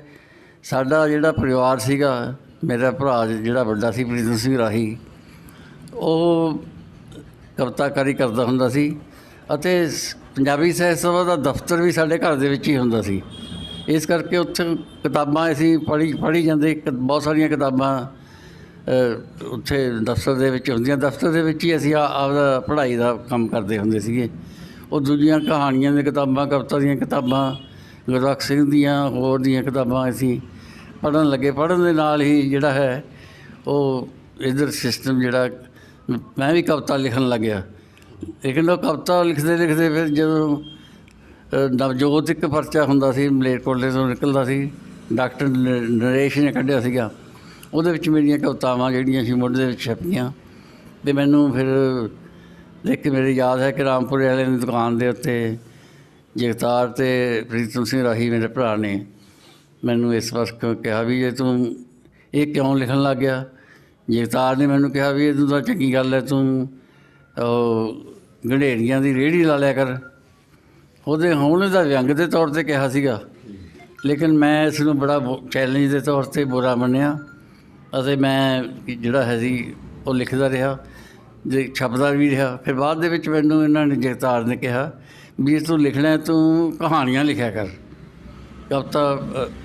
ਸਾਡਾ ਜਿਹੜਾ ਪਰਿਵਾਰ ਸੀਗਾ, ਮੇਰਾ ਭਰਾ ਜਿਹੜਾ ਵੱਡਾ ਸੀ ਪ੍ਰੀਤਮ ਸਿੰਘ ਰਾਹੀ, ਉਹ ਕਵਿਤਾਕਾਰੀ ਕਰਦਾ ਹੁੰਦਾ ਸੀ, ਅਤੇ ਪੰਜਾਬੀ ਸਾਹਿਤ ਸਭਾ ਦਾ ਦਫ਼ਤਰ ਵੀ ਸਾਡੇ ਘਰ ਦੇ ਵਿੱਚ ਹੀ ਹੁੰਦਾ ਸੀ। ਇਸ ਕਰਕੇ ਉੱਥੇ ਕਿਤਾਬਾਂ ਅਸੀਂ ਪੜ੍ਹੀ ਜਾਂਦੇ। ਬਹੁਤ ਸਾਰੀਆਂ ਕਿਤਾਬਾਂ ਉੱਥੇ ਦਫ਼ਤਰ ਦੇ ਵਿੱਚ ਹੁੰਦੀਆਂ। ਦਫ਼ਤਰ ਦੇ ਵਿੱਚ ਹੀ ਅਸੀਂ ਆਪਦਾ ਪੜ੍ਹਾਈ ਦਾ ਕੰਮ ਕਰਦੇ ਹੁੰਦੇ ਸੀਗੇ। ਉਹ ਦੂਜੀਆਂ ਕਹਾਣੀਆਂ ਦੀਆਂ ਕਿਤਾਬਾਂ, ਕਵਿਤਾ ਦੀਆਂ ਕਿਤਾਬਾਂ, ਗੁਰਬਖਸ਼ ਸਿੰਘ ਦੀਆਂ, ਹੋਰ ਦੀਆਂ ਕਿਤਾਬਾਂ ਅਸੀਂ ਪੜ੍ਹਨ ਲੱਗੇ। ਪੜ੍ਹਨ ਦੇ ਨਾਲ ਹੀ ਜਿਹੜਾ ਹੈ ਉਹ ਇੱਧਰ ਸਿਸਟਮ ਜਿਹੜਾ, ਮੈਂ ਵੀ ਕਵਿਤਾ ਲਿਖਣ ਲੱਗਿਆ। ਲੇਕਿਨ ਉਹ ਕਵਿਤਾ ਲਿਖਦੇ ਫਿਰ ਜਦੋਂ ਨਵਜੋਤ ਇੱਕ ਪਰਚਾ ਹੁੰਦਾ ਸੀ, ਮਲੇਰਕੋਟਲੇ ਤੋਂ ਨਿਕਲਦਾ ਸੀ, ਡਾਕਟਰ ਨਰੇਸ਼ ਨੇ ਕੱਢਿਆ ਸੀਗਾ, ਉਹਦੇ ਵਿੱਚ ਮੇਰੀਆਂ ਕਵਿਤਾਵਾਂ ਜਿਹੜੀਆਂ ਸੀ ਮੁੱਢ ਦੇ ਵਿੱਚ ਛਪੀਆਂ। ਅਤੇ ਮੈਨੂੰ ਫਿਰ ਦੇਖ ਕੇ ਮੇਰੇ ਯਾਦ ਹੈ ਕਿ ਰਾਮਪੁਰੇ ਵਾਲੇ ਦੀ ਦੁਕਾਨ ਦੇ ਉੱਤੇ ਜਗਤਾਰ ਅਤੇ ਪ੍ਰੀਤਮ ਸਿੰਘ ਰਾਹੀ ਮੇਰੇ ਭਰਾ ਨੇ ਮੈਨੂੰ ਇਸ ਵਕਤ ਕਿਹਾ ਵੀ ਜੇ ਤੂੰ ਇਹ ਕਿਉਂ ਲਿਖਣ ਲੱਗ ਗਿਆ। ਜਗਤਾਰ ਨੇ ਮੈਨੂੰ ਕਿਹਾ ਵੀ ਇਹ ਤਾਂ ਚੰਗੀ ਗੱਲ ਹੈ, ਤੂੰ ਗੰਢੇਰੀਆਂ ਦੀ ਰੇਹੜੀ ਲਾ ਲਿਆ ਕਰ। ਉਹਨੇ ਤਾਂ ਵਿਅੰਗ ਦੇ ਤੌਰ 'ਤੇ ਕਿਹਾ ਸੀਗਾ, ਲੇਕਿਨ ਮੈਂ ਇਸ ਨੂੰ ਬੜਾ ਚੈਲੰਜ ਦੇ ਤੌਰ 'ਤੇ ਬੁਰਾ ਮੰਨਿਆ ਅਤੇ ਮੈਂ ਜਿਹੜਾ ਹੈ ਸੀ ਉਹ ਲਿਖਦਾ ਰਿਹਾ, ਜੇ ਛਪਦਾ ਵੀ ਰਿਹਾ। ਫਿਰ ਬਾਅਦ ਦੇ ਵਿੱਚ ਮੈਨੂੰ ਇਹਨਾਂ ਨੇ, ਜਗਤਾਰ ਨੇ ਕਿਹਾ ਵੀ ਜੇ ਤੂੰ ਲਿਖਣਾ ਤੂੰ ਕਹਾਣੀਆਂ ਲਿਖਿਆ ਕਰ, ਕਵਿਤਾ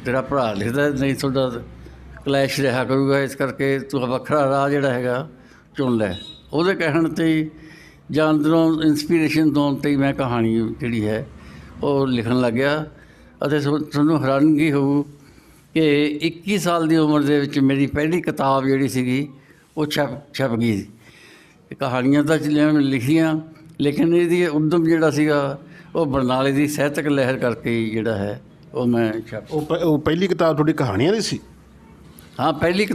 ਤੇਰਾ ਭਰਾ ਲਿਖਦਾ, ਨਹੀਂ ਤੁਹਾਡਾ ਕਲੈਸ਼ ਰਿਹਾ ਕਰੂਗਾ, ਇਸ ਕਰਕੇ ਤੂੰ ਵੱਖਰਾ ਰਾਹ ਜਿਹੜਾ ਹੈਗਾ ਚੁਣ ਲੈ। ਉਹਦੇ ਕਹਿਣ 'ਤੇ ਜਾਂ ਅੰਦਰੋਂ ਇੰਸਪੀਰੇਸ਼ਨ ਤੋਂ 'ਤੇ ਮੈਂ ਕਹਾਣੀ ਜਿਹੜੀ ਹੈ ਉਹ ਲਿਖਣ ਲੱਗ ਗਿਆ। ਅਤੇ ਤੁਹਾਨੂੰ ਹੈਰਾਨਗੀ ਹੋਊ ਕਿ 21 ਸਾਲ ਦੀ ਉਮਰ ਦੇ ਵਿੱਚ ਮੇਰੀ ਪਹਿਲੀ ਕਿਤਾਬ ਜਿਹੜੀ ਸੀਗੀ ਉਹ ਛਪ ਗਈ। ਕਹਾਣੀਆਂ ਤਾਂ ਲਿਖੀਆਂ, ਲੇਕਿਨ ਇਹਦੀ ਉਦਮ ਜਿਹੜਾ ਸੀਗਾ ਉਹ ਬਰਨਾਲੇ ਦੀ ਸਾਹਿਤਕ ਲਹਿਰ ਕਰਕੇ ਜਿਹੜਾ ਹੈ ਉਹ ਮੈਂ ਉਹ ਪਹਿਲੀ ਕਿਤਾਬ ਤੁਹਾਡੀ ਕਹਾਣੀਆਂ ਦੀ ਸੀ? ਹਾਂ, ਪਹਿਲੀ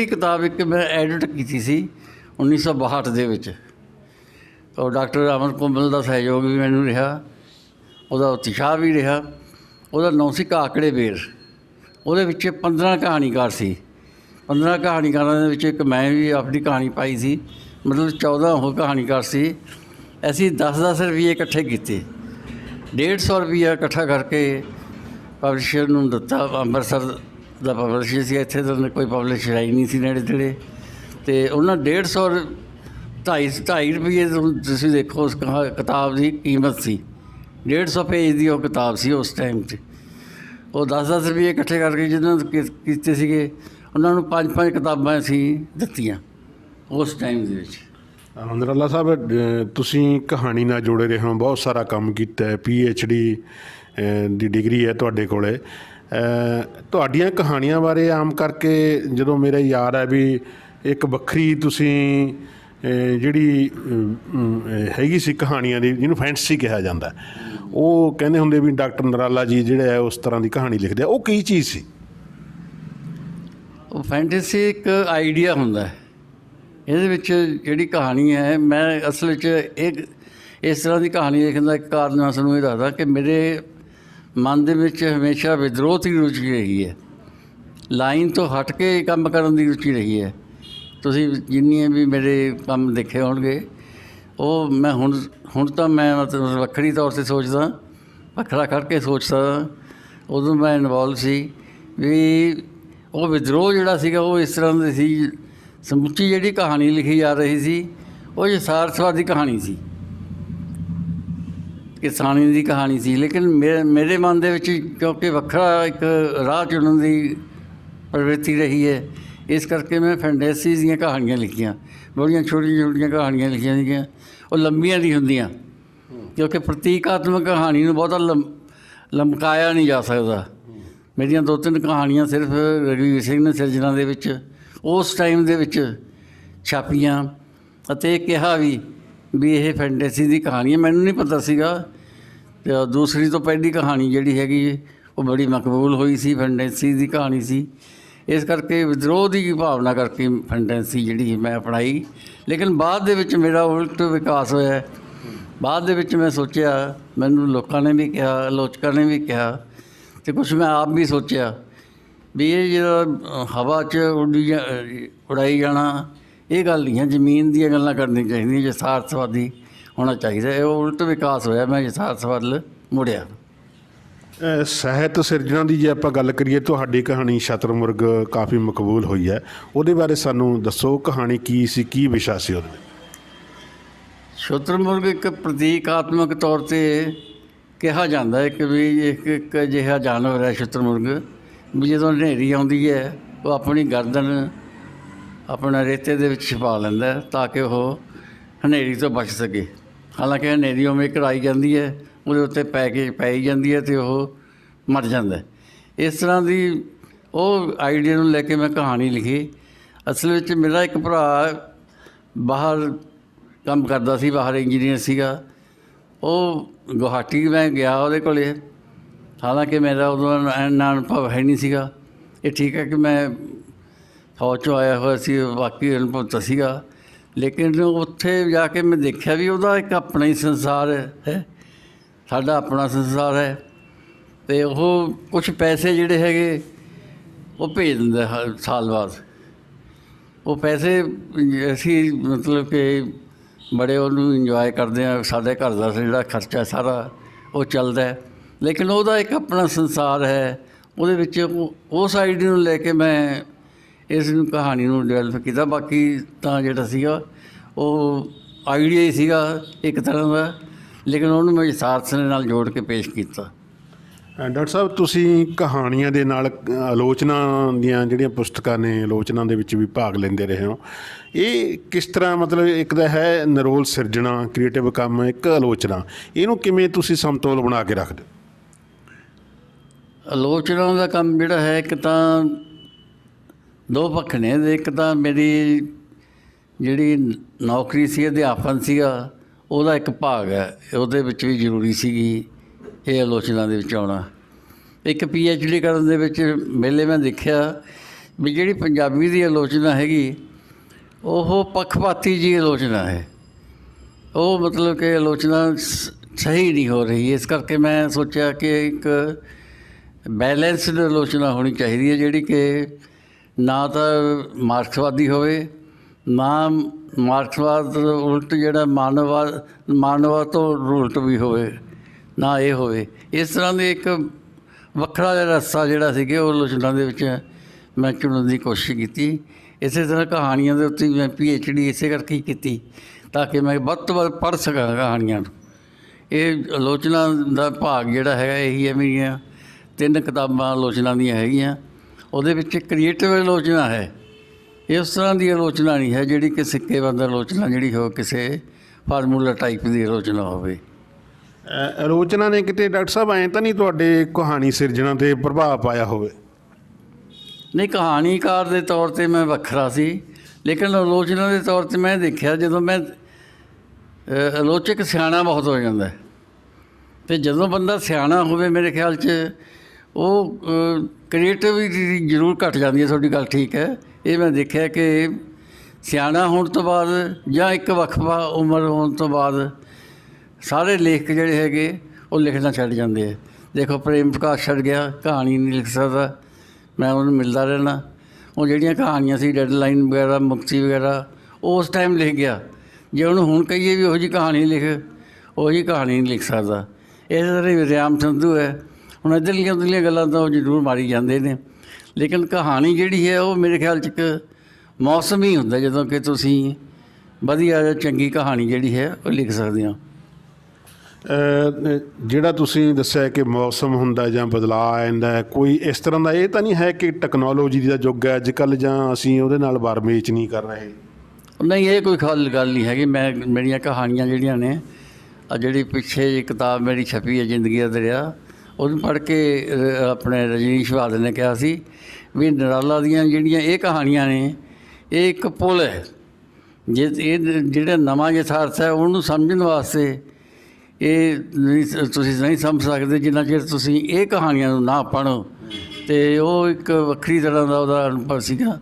ਕਿਤਾਬ ਇੱਕ ਮੈਂ ਐਡਿਟ ਕੀਤੀ ਸੀ 1962 ਦੇ ਵਿੱਚ। ਉਹ ਡਾਕਟਰ ਅਮਰ ਕੁੰਬਲ ਦਾ ਸਹਿਯੋਗ ਵੀ ਮੈਨੂੰ ਰਿਹਾ, ਉਹਦਾ ਉਤਸ਼ਾਹ ਵੀ ਰਿਹਾ। ਉਹਦਾ ਨਾਂ ਸੀ ਕਾਕੜੇ ਬੇਰ। ਉਹਦੇ ਵਿੱਚ 15 ਕਹਾਣੀਕਾਰ ਸੀ। 15 ਕਹਾਣੀਕਾਰਾਂ ਦੇ ਵਿੱਚ ਇੱਕ ਮੈਂ ਵੀ ਆਪਣੀ ਕਹਾਣੀ ਪਾਈ ਸੀ, ਮਤਲਬ 14 ਉਹ ਕਹਾਣੀਕਾਰ ਸੀ। ਅਸੀਂ 10-10 ਰੁਪਏ ਇਕੱਠੇ ਕੀਤੇ, 150 ਰੁਪਈਆ ਇਕੱਠਾ ਕਰਕੇ ਪਬਲਿਸ਼ਰ ਨੂੰ ਦਿੱਤਾ। ਅੰਮ੍ਰਿਤਸਰ ਦਾ ਪਬਲਿਸ਼ਰ ਸੀ, ਇੱਥੇ ਤਾਂ ਕੋਈ ਪਬਲਿਸ਼ਰ ਆਈ ਨਹੀਂ ਸੀ ਨੇੜੇ ਤੇੜੇ, ਅਤੇ ਉਹਨਾਂ 250 ਰੁਪਈਏ ਤੁਸੀਂ ਦੇਖੋ ਉਸ ਕਿਤਾਬ ਦੀ ਕੀਮਤ ਸੀ। 150 ਪੇਜ ਦੀ ਉਹ ਕਿਤਾਬ ਸੀ ਉਸ ਟਾਈਮ 'ਚ। ਉਹ 10-10 ਰੁਪਈਏ ਇਕੱਠੇ ਕਰਕੇ ਜਿਹਨਾਂ ਕੀਤੇ ਸੀਗੇ ਉਹਨਾਂ ਨੂੰ 5-5 ਕਿਤਾਬਾਂ ਅਸੀਂ ਦਿੱਤੀਆਂ ਉਸ ਟਾਈਮ ਦੇ ਵਿੱਚ। ਨਰਾਲਾ ਸਾਹਿਬ, ਤੁਸੀਂ ਕਹਾਣੀ ਨਾਲ ਜੁੜੇ ਰਹੇ ਹੋ, ਬਹੁਤ ਸਾਰਾ ਕੰਮ ਕੀਤਾ, PhD ਦੀ ਡਿਗਰੀ ਹੈ ਤੁਹਾਡੇ ਕੋਲ। ਤੁਹਾਡੀਆਂ ਕਹਾਣੀਆਂ ਬਾਰੇ ਆਮ ਕਰਕੇ ਜਦੋਂ ਮੇਰਾ ਯਾਦ ਹੈ ਵੀ ਇੱਕ ਵੱਖਰੀ ਤੁਸੀਂ ਜਿਹੜੀ ਹੈਗੀ ਸੀ ਕਹਾਣੀਆਂ ਦੀ, ਜਿਹਨੂੰ ਫੈਂਟਸੀ ਕਿਹਾ ਜਾਂਦਾ, ਉਹ ਕਹਿੰਦੇ ਹੁੰਦੇ ਵੀ ਡਾਕਟਰ ਨਰਾਲਾ ਜੀ ਜਿਹੜੇ ਹੈ ਉਸ ਤਰ੍ਹਾਂ ਦੀ ਕਹਾਣੀ ਲਿਖਦੇ ਆ। ਉਹ ਕੀ ਚੀਜ਼ ਸੀ? ਉਹ ਫੈਂਟਸੀ ਇੱਕ ਆਈਡੀਆ ਹੁੰਦਾ ਹੈ। ਇਹਦੇ ਵਿੱਚ ਜਿਹੜੀ ਕਹਾਣੀ ਹੈ, ਮੈਂ ਅਸਲ ਵਿੱਚ ਇਸ ਤਰ੍ਹਾਂ ਦੀ ਕਹਾਣੀ ਲਿਖਣ ਦਾ ਇੱਕ ਕਾਰਨ ਮੈਂ ਤੁਹਾਨੂੰ ਇਹ ਦੱਸਦਾ ਕਿ ਮੇਰੇ ਮਨ ਦੇ ਵਿੱਚ ਹਮੇਸ਼ਾ ਵਿਦਰੋਹ ਦੀ ਰੁਚੀ ਰਹੀ ਹੈ, ਲਾਈਨ ਤੋਂ ਹਟ ਕੇ ਕੰਮ ਕਰਨ ਦੀ ਰੁਚੀ ਰਹੀ ਹੈ। ਤੁਸੀਂ ਜਿੰਨੀਆਂ ਵੀ ਮੇਰੇ ਕੰਮ ਦੇਖੇ ਹੋਣਗੇ, ਉਹ ਮੈਂ ਹੁਣ ਤਾਂ ਮੈਂ ਮਤਲਬ ਵੱਖਰੀ ਤੌਰ 'ਤੇ ਸੋਚਦਾ, ਵੱਖਰਾ ਕਰਕੇ ਸੋਚਦਾ। ਉਦੋਂ ਮੈਂ ਇਨਵੋਲਵ ਸੀ ਵੀ ਉਹ ਵਿਦਰੋਹ ਜਿਹੜਾ ਸੀਗਾ ਉਹ ਇਸ ਤਰ੍ਹਾਂ ਦੀ ਸੀ। ਸਮੁੱਚੀ ਜਿਹੜੀ ਕਹਾਣੀ ਲਿਖੀ ਜਾ ਰਹੀ ਸੀ ਉਹ ਯਥਾਰਥਵਾਦ ਦੀ ਕਹਾਣੀ ਸੀ, ਕਿਸਾਨੀ ਦੀ ਕਹਾਣੀ ਸੀ, ਲੇਕਿਨ ਮੇਰੇ ਮਨ ਦੇ ਵਿੱਚ ਕਿਉਂਕਿ ਵੱਖਰਾ ਇੱਕ ਰਾਹ ਚੁਣਨ ਦੀ ਪ੍ਰਵਿਰਤੀ ਰਹੀ ਹੈ, ਇਸ ਕਰਕੇ ਮੈਂ ਫੈਂਟੈਸੀ ਦੀਆਂ ਕਹਾਣੀਆਂ ਲਿਖੀਆਂ। ਬੜੀਆਂ ਛੋਟੀਆਂ ਕਹਾਣੀਆਂ ਲਿਖੀਆਂ ਸੀਗੀਆਂ, ਉਹ ਲੰਬੀਆਂ ਨਹੀਂ ਹੁੰਦੀਆਂ, ਕਿਉਂਕਿ ਪ੍ਰਤੀਕਾਤਮਕ ਕਹਾਣੀ ਨੂੰ ਬਹੁਤਾ ਲਮਕਾਇਆ ਨਹੀਂ ਜਾ ਸਕਦਾ। ਮੇਰੀਆਂ 2-3 ਕਹਾਣੀਆਂ ਸਿਰਫ ਰਘਵੀਰ ਸਿੰਘ ਨੇ ਸਿਰਜਣਾ ਦੇ ਵਿੱਚ ਉਸ ਟਾਈਮ ਦੇ ਵਿੱਚ ਛਾਪੀਆਂ, ਅਤੇ ਕਿਹਾ ਵੀ ਇਹ ਫੈਂਟੈਸੀ ਦੀ ਕਹਾਣੀ ਹੈ। ਮੈਨੂੰ ਨਹੀਂ ਪਤਾ ਸੀਗਾ। ਅਤੇ ਦੂਸਰੀ ਤੋਂ ਪਹਿਲੀ ਕਹਾਣੀ ਜਿਹੜੀ ਹੈਗੀ ਉਹ ਬੜੀ ਮਕਬੂਲ ਹੋਈ ਸੀ, ਫੈਂਟੈਸੀ ਦੀ ਕਹਾਣੀ ਸੀ। ਇਸ ਕਰਕੇ ਵਿਦਰੋਹ ਦੀ ਭਾਵਨਾ ਕਰਕੇ ਫੈਂਟੈਸੀ ਜਿਹੜੀ ਮੈਂ ਅਪਣਾਈ, ਲੇਕਿਨ ਬਾਅਦ ਦੇ ਵਿੱਚ ਮੇਰਾ ਉਲਟ ਵਿਕਾਸ ਹੋਇਆ। ਬਾਅਦ ਦੇ ਵਿੱਚ ਮੈਂ ਸੋਚਿਆ, ਮੈਨੂੰ ਲੋਕਾਂ ਨੇ ਵੀ ਕਿਹਾ, ਆਲੋਚਕਾਂ ਨੇ ਵੀ ਕਿਹਾ, ਅਤੇ ਕੁਛ ਮੈਂ ਆਪ ਵੀ ਸੋਚਿਆ ਵੀ ਇਹ ਜਿਹੜਾ ਹਵਾ 'ਚ ਉਡਾਈ ਜਾਣਾ ਇਹ ਗੱਲ ਨਹੀਂ ਹੈ। ਜ਼ਮੀਨ ਦੀਆਂ ਗੱਲਾਂ ਕਰਨੀਆਂ ਚਾਹੀਦੀਆਂ, ਯਥਾਰਥਵਾਦੀ ਹੋਣਾ ਚਾਹੀਦਾ। ਇਹ ਉਲਟ ਵਿਕਾਸ ਹੋਇਆ, ਮੈਂ ਯਥਾਰਥਵਾਦ ਵੱਲ ਮੁੜਿਆ। ਸਾਹਿਤ ਸਿਰਜਣਾ ਦੀ ਜੇ ਆਪਾਂ ਗੱਲ ਕਰੀਏ, ਤੁਹਾਡੀ ਕਹਾਣੀ ਸ਼ਤਰਮੁਰਗ ਕਾਫੀ ਮਕਬੂਲ ਹੋਈ ਹੈ, ਉਹਦੇ ਬਾਰੇ ਸਾਨੂੰ ਦੱਸੋ। ਕਹਾਣੀ ਕੀ ਸੀ, ਕੀ ਵਿਸ਼ਾ ਸੀ ਉਹਦੇ ਵਿੱਚ? ਸ਼ਤਰਮੁਰਗ ਇੱਕ ਪ੍ਰਤੀਕਾਤਮਕ ਤੌਰ 'ਤੇ ਕਿਹਾ ਜਾਂਦਾ ਹੈ ਕਿ ਵੀ ਇੱਕ ਅਜਿਹਾ ਜਾਨਵਰ ਹੈ ਸ਼ਤਰਮੁਰਗ, ਵੀ ਜਦੋਂ ਹਨੇਰੀ ਆਉਂਦੀ ਹੈ ਉਹ ਆਪਣੀ ਗਰਦਨ ਆਪਣਾ ਰੇਤੇ ਦੇ ਵਿੱਚ ਛੁਪਾ ਲੈਂਦਾ ਤਾਂ ਕਿ ਉਹ ਹਨੇਰੀ ਤੋਂ ਬਚ ਸਕੇ। ਹਾਲਾਂਕਿ ਹਨੇਰੀ ਉਵੇਂ ਘਰਾਈ ਜਾਂਦੀ ਹੈ, ਉਹਦੇ ਉੱਤੇ ਪੈ ਹੀ ਜਾਂਦੀ ਹੈ ਅਤੇ ਉਹ ਮਰ ਜਾਂਦਾ। ਇਸ ਤਰ੍ਹਾਂ ਦੀ ਉਹ ਆਈਡੀਆ ਨੂੰ ਲੈ ਕੇ ਮੈਂ ਕਹਾਣੀ ਲਿਖੀ। ਅਸਲ ਵਿੱਚ ਮੇਰਾ ਇੱਕ ਭਰਾ ਬਾਹਰ ਕੰਮ ਕਰਦਾ ਸੀ, ਬਾਹਰ ਇੰਜੀਨੀਅਰ ਸੀਗਾ। ਉਹ ਗੁਹਾਟੀ ਮੈਂ ਗਿਆ ਉਹਦੇ ਕੋਲ, ਹਾਲਾਂਕਿ ਮੇਰਾ ਉਦੋਂ ਇੰਨਾ ਅਨੁਭਵ ਹੈ ਨਹੀਂ ਸੀਗਾ। ਇਹ ਠੀਕ ਹੈ ਕਿ ਮੈਂ ਫੌਜ 'ਚੋਂ ਆਇਆ ਹੋਇਆ ਸੀ, ਬਾਕੀ ਅਨੁਭਵ ਤਾਂ ਸੀਗਾ, ਲੇਕਿਨ ਉੱਥੇ ਜਾ ਕੇ ਮੈਂ ਦੇਖਿਆ ਵੀ ਉਹਦਾ ਇੱਕ ਆਪਣਾ ਹੀ ਸੰਸਾਰ ਹੈ, ਸਾਡਾ ਆਪਣਾ ਸੰਸਾਰ ਹੈ। ਅਤੇ ਉਹ ਕੁਛ ਪੈਸੇ ਜਿਹੜੇ ਹੈਗੇ ਉਹ ਭੇਜ ਦਿੰਦਾ ਹਰ ਸਾਲ ਬਾਅਦ। ਉਹ ਪੈਸੇ ਅਸੀਂ ਮਤਲਬ ਕਿ ਬੜੇ ਉਹਨੂੰ ਇੰਜੋਏ ਕਰਦੇ ਹਾਂ। ਸਾਡੇ ਘਰ ਦਾ ਜਿਹੜਾ ਖਰਚਾ ਸਾਰਾ ਉਹ ਚੱਲਦਾ, ਲੇਕਿਨ ਉਹਦਾ ਇੱਕ ਆਪਣਾ ਸੰਸਾਰ ਹੈ। ਉਹਦੇ ਵਿੱਚ ਉਸ ਆਈਡੀਆ ਨੂੰ ਲੈ ਕੇ ਮੈਂ ਇਸ ਨੂੰ ਕਹਾਣੀ ਨੂੰ ਡਿਵੈਲਪ ਕੀਤਾ। ਬਾਕੀ ਤਾਂ ਜਿਹੜਾ ਸੀਗਾ ਉਹ ਆਈਡੀਆ ਹੀ ਸੀਗਾ ਇੱਕ ਤਰ੍ਹਾਂ ਦਾ, ਲੇਕਿਨ ਉਹਨੂੰ ਮੈਂ ਯਥਾਰਥ ਦੇ ਨਾਲ ਜੋੜ ਕੇ ਪੇਸ਼ ਕੀਤਾ। ਡਾਕਟਰ ਸਾਹਿਬ, ਤੁਸੀਂ ਕਹਾਣੀਆਂ ਦੇ ਨਾਲ ਆਲੋਚਨਾ ਦੀਆਂ ਜਿਹੜੀਆਂ ਪੁਸਤਕਾਂ ਨੇ, ਆਲੋਚਨਾ ਦੇ ਵਿੱਚ ਵੀ ਭਾਗ ਲੈਂਦੇ ਰਹੇ ਹੋ। ਇਹ ਕਿਸ ਤਰ੍ਹਾਂ, ਮਤਲਬ ਇੱਕ ਤਾਂ ਹੈ ਨਿਰੋਲ ਸਿਰਜਣਾ, ਕ੍ਰੀਏਟਿਵ ਕੰਮ, ਇੱਕ ਆਲੋਚਨਾ, ਇਹਨੂੰ ਕਿਵੇਂ ਤੁਸੀਂ ਸਮਤੋਲ ਬਣਾ ਕੇ ਰੱਖਦੇ? ਆਲੋਚਨਾ ਦਾ ਕੰਮ ਜਿਹੜਾ ਹੈ, ਇੱਕ ਤਾਂ ਦੋ ਪੱਖ ਨੇ। ਇੱਕ ਤਾਂ ਮੇਰੀ ਜਿਹੜੀ ਨੌਕਰੀ ਸੀ, ਅਧਿਆਪਨ ਸੀਗਾ, ਉਹਦਾ ਇੱਕ ਭਾਗ ਹੈ, ਉਹਦੇ ਵਿੱਚ ਵੀ ਜ਼ਰੂਰੀ ਸੀਗੀ ਇਹ ਆਲੋਚਨਾ ਦੇ ਵਿੱਚ ਆਉਣਾ। ਇੱਕ PhD ਕਰਨ ਦੇ ਵਿੱਚ ਵੇਲੇ ਮੈਂ ਦੇਖਿਆ ਵੀ ਜਿਹੜੀ ਪੰਜਾਬੀ ਦੀ ਆਲੋਚਨਾ ਹੈਗੀ ਉਹ ਪੱਖਪਾਤੀ ਜੀ ਆਲੋਚਨਾ ਹੈ। ਉਹ ਮਤਲਬ ਕਿ ਆਲੋਚਨਾ ਸਹੀ ਨਹੀਂ ਹੋ ਰਹੀ। ਇਸ ਕਰਕੇ ਮੈਂ ਸੋਚਿਆ ਕਿ ਇੱਕ ਬੈਲੈਂਸਡ ਆਲੋਚਨਾ ਹੋਣੀ ਚਾਹੀਦੀ ਹੈ, ਜਿਹੜੀ ਕਿ ਨਾ ਤਾਂ ਮਾਰਕਸਵਾਦੀ ਹੋਵੇ, ਨਾ ਮਾਰਕਸਵਾਦ ਉਲਟ ਜਿਹੜਾ ਮਾਨਵਵਾਦ ਤੋਂ ਉਲਟ ਵੀ ਹੋਵੇ, ਨਾ ਇਹ ਹੋਵੇ। ਇਸ ਤਰ੍ਹਾਂ ਦੀ ਇੱਕ ਵੱਖਰਾ ਜਿਹਾ ਰਸਤਾ ਜਿਹੜਾ ਸੀਗਾ ਉਹ ਆਲੋਚਨਾ ਦੇ ਵਿੱਚ ਮੈਂ ਚੁਣਨ ਦੀ ਕੋਸ਼ਿਸ਼ ਕੀਤੀ। ਇਸੇ ਤਰ੍ਹਾਂ ਕਹਾਣੀਆਂ ਦੇ ਉੱਤੇ ਮੈਂ PhD ਇਸੇ ਕਰਕੇ ਹੀ ਕੀਤੀ, ਤਾਂ ਕਿ ਮੈਂ ਵੱਧ ਤੋਂ ਵੱਧ ਪੜ੍ਹ ਸਕਾਂ ਕਹਾਣੀਆਂ ਨੂੰ। ਇਹ ਆਲੋਚਨਾ ਦਾ ਭਾਗ ਜਿਹੜਾ ਹੈਗਾ ਇਹੀ ਹੈ। ਮੇਰੀਆਂ 3 ਕਿਤਾਬਾਂ ਆਲੋਚਨਾ ਦੀਆਂ ਹੈਗੀਆਂ। ਉਹਦੇ ਵਿੱਚ ਕ੍ਰੀਏਟਿਵ ਆਲੋਚਨਾ ਹੈ। ਇਹ ਉਸ ਤਰ੍ਹਾਂ ਦੀ ਆਲੋਚਨਾ ਨਹੀਂ ਹੈ ਜਿਹੜੀ ਕਿ ਸਿੱਕੇਬੰਦ ਆਲੋਚਨਾ ਜਿਹੜੀ ਹੋ, ਕਿਸੇ ਫਾਰਮੂਲਾ ਟਾਈਪ ਦੀ ਆਲੋਚਨਾ ਹੋਵੇ। ਆਲੋਚਨਾ ਨੇ ਕਿਤੇ ਡਾਕਟਰ ਸਾਹਿਬ ਐਂ ਤਾਂ ਨਹੀਂ ਤੁਹਾਡੇ ਕਹਾਣੀ ਸਿਰਜਣਾ 'ਤੇ ਪ੍ਰਭਾਵ ਪਾਇਆ ਹੋਵੇ? ਨਹੀਂ, ਕਹਾਣੀਕਾਰ ਦੇ ਤੌਰ 'ਤੇ ਮੈਂ ਵੱਖਰਾ ਸੀ, ਲੇਕਿਨ ਆਲੋਚਨਾ ਦੇ ਤੌਰ 'ਤੇ ਮੈਂ ਦੇਖਿਆ ਜਦੋਂ ਮੈਂ ਆਲੋਚਕ ਸਿਆਣਾ ਬਹੁਤ ਹੋ ਜਾਂਦਾ, ਅਤੇ ਜਦੋਂ ਬੰਦਾ ਸਿਆਣਾ ਹੋਵੇ ਮੇਰੇ ਖਿਆਲ 'ਚ ਉਹ ਕ੍ਰੀਏਟਿਵਿਟੀ ਜ਼ਰੂਰ ਘੱਟ ਜਾਂਦੀ ਹੈ। ਤੁਹਾਡੀ ਗੱਲ ਠੀਕ ਹੈ। ਇਹ ਮੈਂ ਦੇਖਿਆ ਕਿ ਸਿਆਣਾ ਹੋਣ ਤੋਂ ਬਾਅਦ ਜਾਂ ਇੱਕ ਵਕਫਾ ਉਮਰ ਹੋਣ ਤੋਂ ਬਾਅਦ ਸਾਰੇ ਲੇਖਕ ਜਿਹੜੇ ਹੈਗੇ ਉਹ ਲਿਖਣਾ ਛੱਡ ਜਾਂਦੇ ਆ। ਦੇਖੋ, ਪ੍ਰੇਮ ਪ੍ਰਕਾਸ਼ ਛੱਡ ਗਿਆ, ਕਹਾਣੀ ਨਹੀਂ ਲਿਖ ਸਕਦਾ। ਮੈਂ ਉਹਨੂੰ ਮਿਲਦਾ ਰਹਿਣਾ। ਉਹ ਜਿਹੜੀਆਂ ਕਹਾਣੀਆਂ ਸੀ, ਡੈਡਲਾਈਨ ਵਗੈਰਾ, ਮੁਕਤੀ ਵਗੈਰਾ, ਉਸ ਟਾਈਮ ਲਿਖ ਗਿਆ। ਜੇ ਉਹਨੂੰ ਹੁਣ ਕਹੀਏ ਵੀ ਉਹੋ ਜਿਹੀ ਕਹਾਣੀ ਲਿਖ, ਉਹੋ ਜਿਹੀ ਕਹਾਣੀ ਨਹੀਂ ਲਿਖ ਸਕਦਾ। ਇਸ ਤਰ੍ਹਾਂ ਹੀ ਰਿਆਮ ਸੰਧੂ ਹੈ। ਹੁਣ ਇੱਧਰਲੀਆਂ ਉੱਧਰਲੀਆਂ ਗੱਲਾਂ ਤਾਂ ਉਹ ਜ਼ਰੂਰ ਮਾਰੀ ਜਾਂਦੇ ਨੇ, ਲੇਕਿਨ ਕਹਾਣੀ ਜਿਹੜੀ ਹੈ ਉਹ ਮੇਰੇ ਖਿਆਲ 'ਚ ਇੱਕ ਮੌਸਮ ਹੀ ਹੁੰਦਾ ਜਦੋਂ ਕਿ ਤੁਸੀਂ ਵਧੀਆ ਜਾਂ ਚੰਗੀ ਕਹਾਣੀ ਜਿਹੜੀ ਹੈ ਉਹ ਲਿਖ ਸਕਦੇ ਹੋ। ਜਿਹੜਾ ਤੁਸੀਂ ਦੱਸਿਆ ਕਿ ਮੌਸਮ ਹੁੰਦਾ ਜਾਂ ਬਦਲਾਅ ਆ ਜਾਂਦਾ, ਕੋਈ ਇਸ ਤਰ੍ਹਾਂ ਦਾ ਇਹ ਤਾਂ ਨਹੀਂ ਹੈ ਕਿ ਟੈਕਨੋਲੋਜੀ ਦਾ ਯੁੱਗ ਹੈ ਅੱਜ ਕੱਲ੍ਹ, ਜਾਂ ਅਸੀਂ ਉਹਦੇ ਨਾਲ ਵਰਮੇਚ ਨਹੀਂ ਕਰ ਰਹੇ? ਨਹੀਂ, ਇਹ ਕੋਈ ਗੱਲ ਨਹੀਂ ਹੈਗੀ। ਮੇਰੀਆਂ ਕਹਾਣੀਆਂ ਜਿਹੜੀਆਂ ਨੇ, ਜਿਹੜੀ ਪਿੱਛੇ ਜਿਹੀ ਕਿਤਾਬ ਮੇਰੀ ਛਪੀ ਹੈ ਜ਼ਿੰਦਗੀ ਦਾ ਦਰਿਆ, ਉਹਨੂੰ ਪੜ੍ਹ ਕੇ ਆਪਣੇ ਰਜਨੀਸ਼ ਬਾਦਲ ਨੇ ਕਿਹਾ ਸੀ ਵੀ ਨਿਰਾਲਾ ਦੀਆਂ ਜਿਹੜੀਆਂ ਇਹ ਕਹਾਣੀਆਂ ਨੇ ਇਹ ਇੱਕ ਪੁੱਲ ਹੈ। ਜੇ ਇਹ ਜਿਹੜਾ ਨਵਾਂ ਯਥਾਰਥ ਹੈ ਉਹਨੂੰ ਸਮਝਣ ਵਾਸਤੇ ਇਹ ਤੁਸੀਂ ਨਹੀਂ ਸਮਝ ਸਕਦੇ ਜਿੰਨਾ ਚਿਰ ਤੁਸੀਂ ਇਹ ਕਹਾਣੀਆਂ ਨੂੰ ਨਾ ਪੜ੍ਹੋ। ਅਤੇ ਉਹ ਇੱਕ ਵੱਖਰੀ ਤਰ੍ਹਾਂ ਦਾ ਉਹਦਾ ਅਨੁਭਵ ਸੀਗਾ।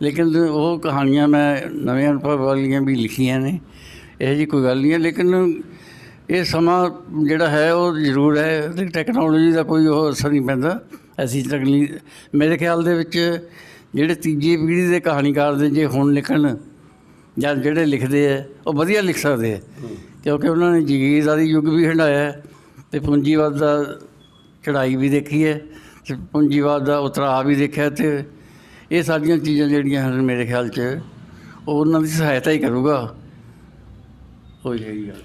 ਲੇਕਿਨ ਉਹ ਕਹਾਣੀਆਂ ਮੈਂ ਨਵੇਂ ਅਨੁਭਵ ਵਾਲੀਆਂ ਵੀ ਲਿਖੀਆਂ ਨੇ, ਇਹੋ ਜਿਹੀ ਕੋਈ ਗੱਲ ਨਹੀਂ ਹੈ। ਲੇਕਿਨ ਇਹ ਸਮਾਂ ਜਿਹੜਾ ਹੈ ਉਹ ਜ਼ਰੂਰ ਹੈ, ਟੈਕਨੋਲੋਜੀ ਦਾ ਕੋਈ ਉਹ ਅਸਰ ਨਹੀਂ ਪੈਂਦਾ। ਅਸੀਂ ਮੇਰੇ ਖਿਆਲ ਦੇ ਵਿੱਚ ਜਿਹੜੇ ਤੀਜੀ ਪੀੜ੍ਹੀ ਦੇ ਕਹਾਣੀਕਾਰ ਦੇ ਜੇ ਹੁਣ ਲਿਖਣ ਜਾਂ ਜਿਹੜੇ ਲਿਖਦੇ ਹੈ ਉਹ ਵਧੀਆ ਲਿਖ ਸਕਦੇ ਹੈ, ਕਿਉਂਕਿ ਉਹਨਾਂ ਨੇ ਜਾਗੀਰਦਾਰੀ ਯੁੱਗ ਵੀ ਹੰਢਾਇਆ ਅਤੇ ਪੂੰਜੀਵਾਦ ਦਾ ਚੜ੍ਹਾਈ ਵੀ ਦੇਖੀ ਹੈ, ਅਤੇ ਪੂੰਜੀਵਾਦ ਦਾ ਉਤਰਾਅ ਵੀ ਦੇਖਿਆ। ਅਤੇ ਇਹ ਸਾਰੀਆਂ ਚੀਜ਼ਾਂ ਜਿਹੜੀਆਂ ਹਨ ਮੇਰੇ ਖਿਆਲ 'ਚ ਉਹ ਉਹਨਾਂ ਦੀ ਸਹਾਇਤਾ ਹੀ ਕਰੂਗਾ। ਉਹ ਹੈਗੀ ਗੱਲ।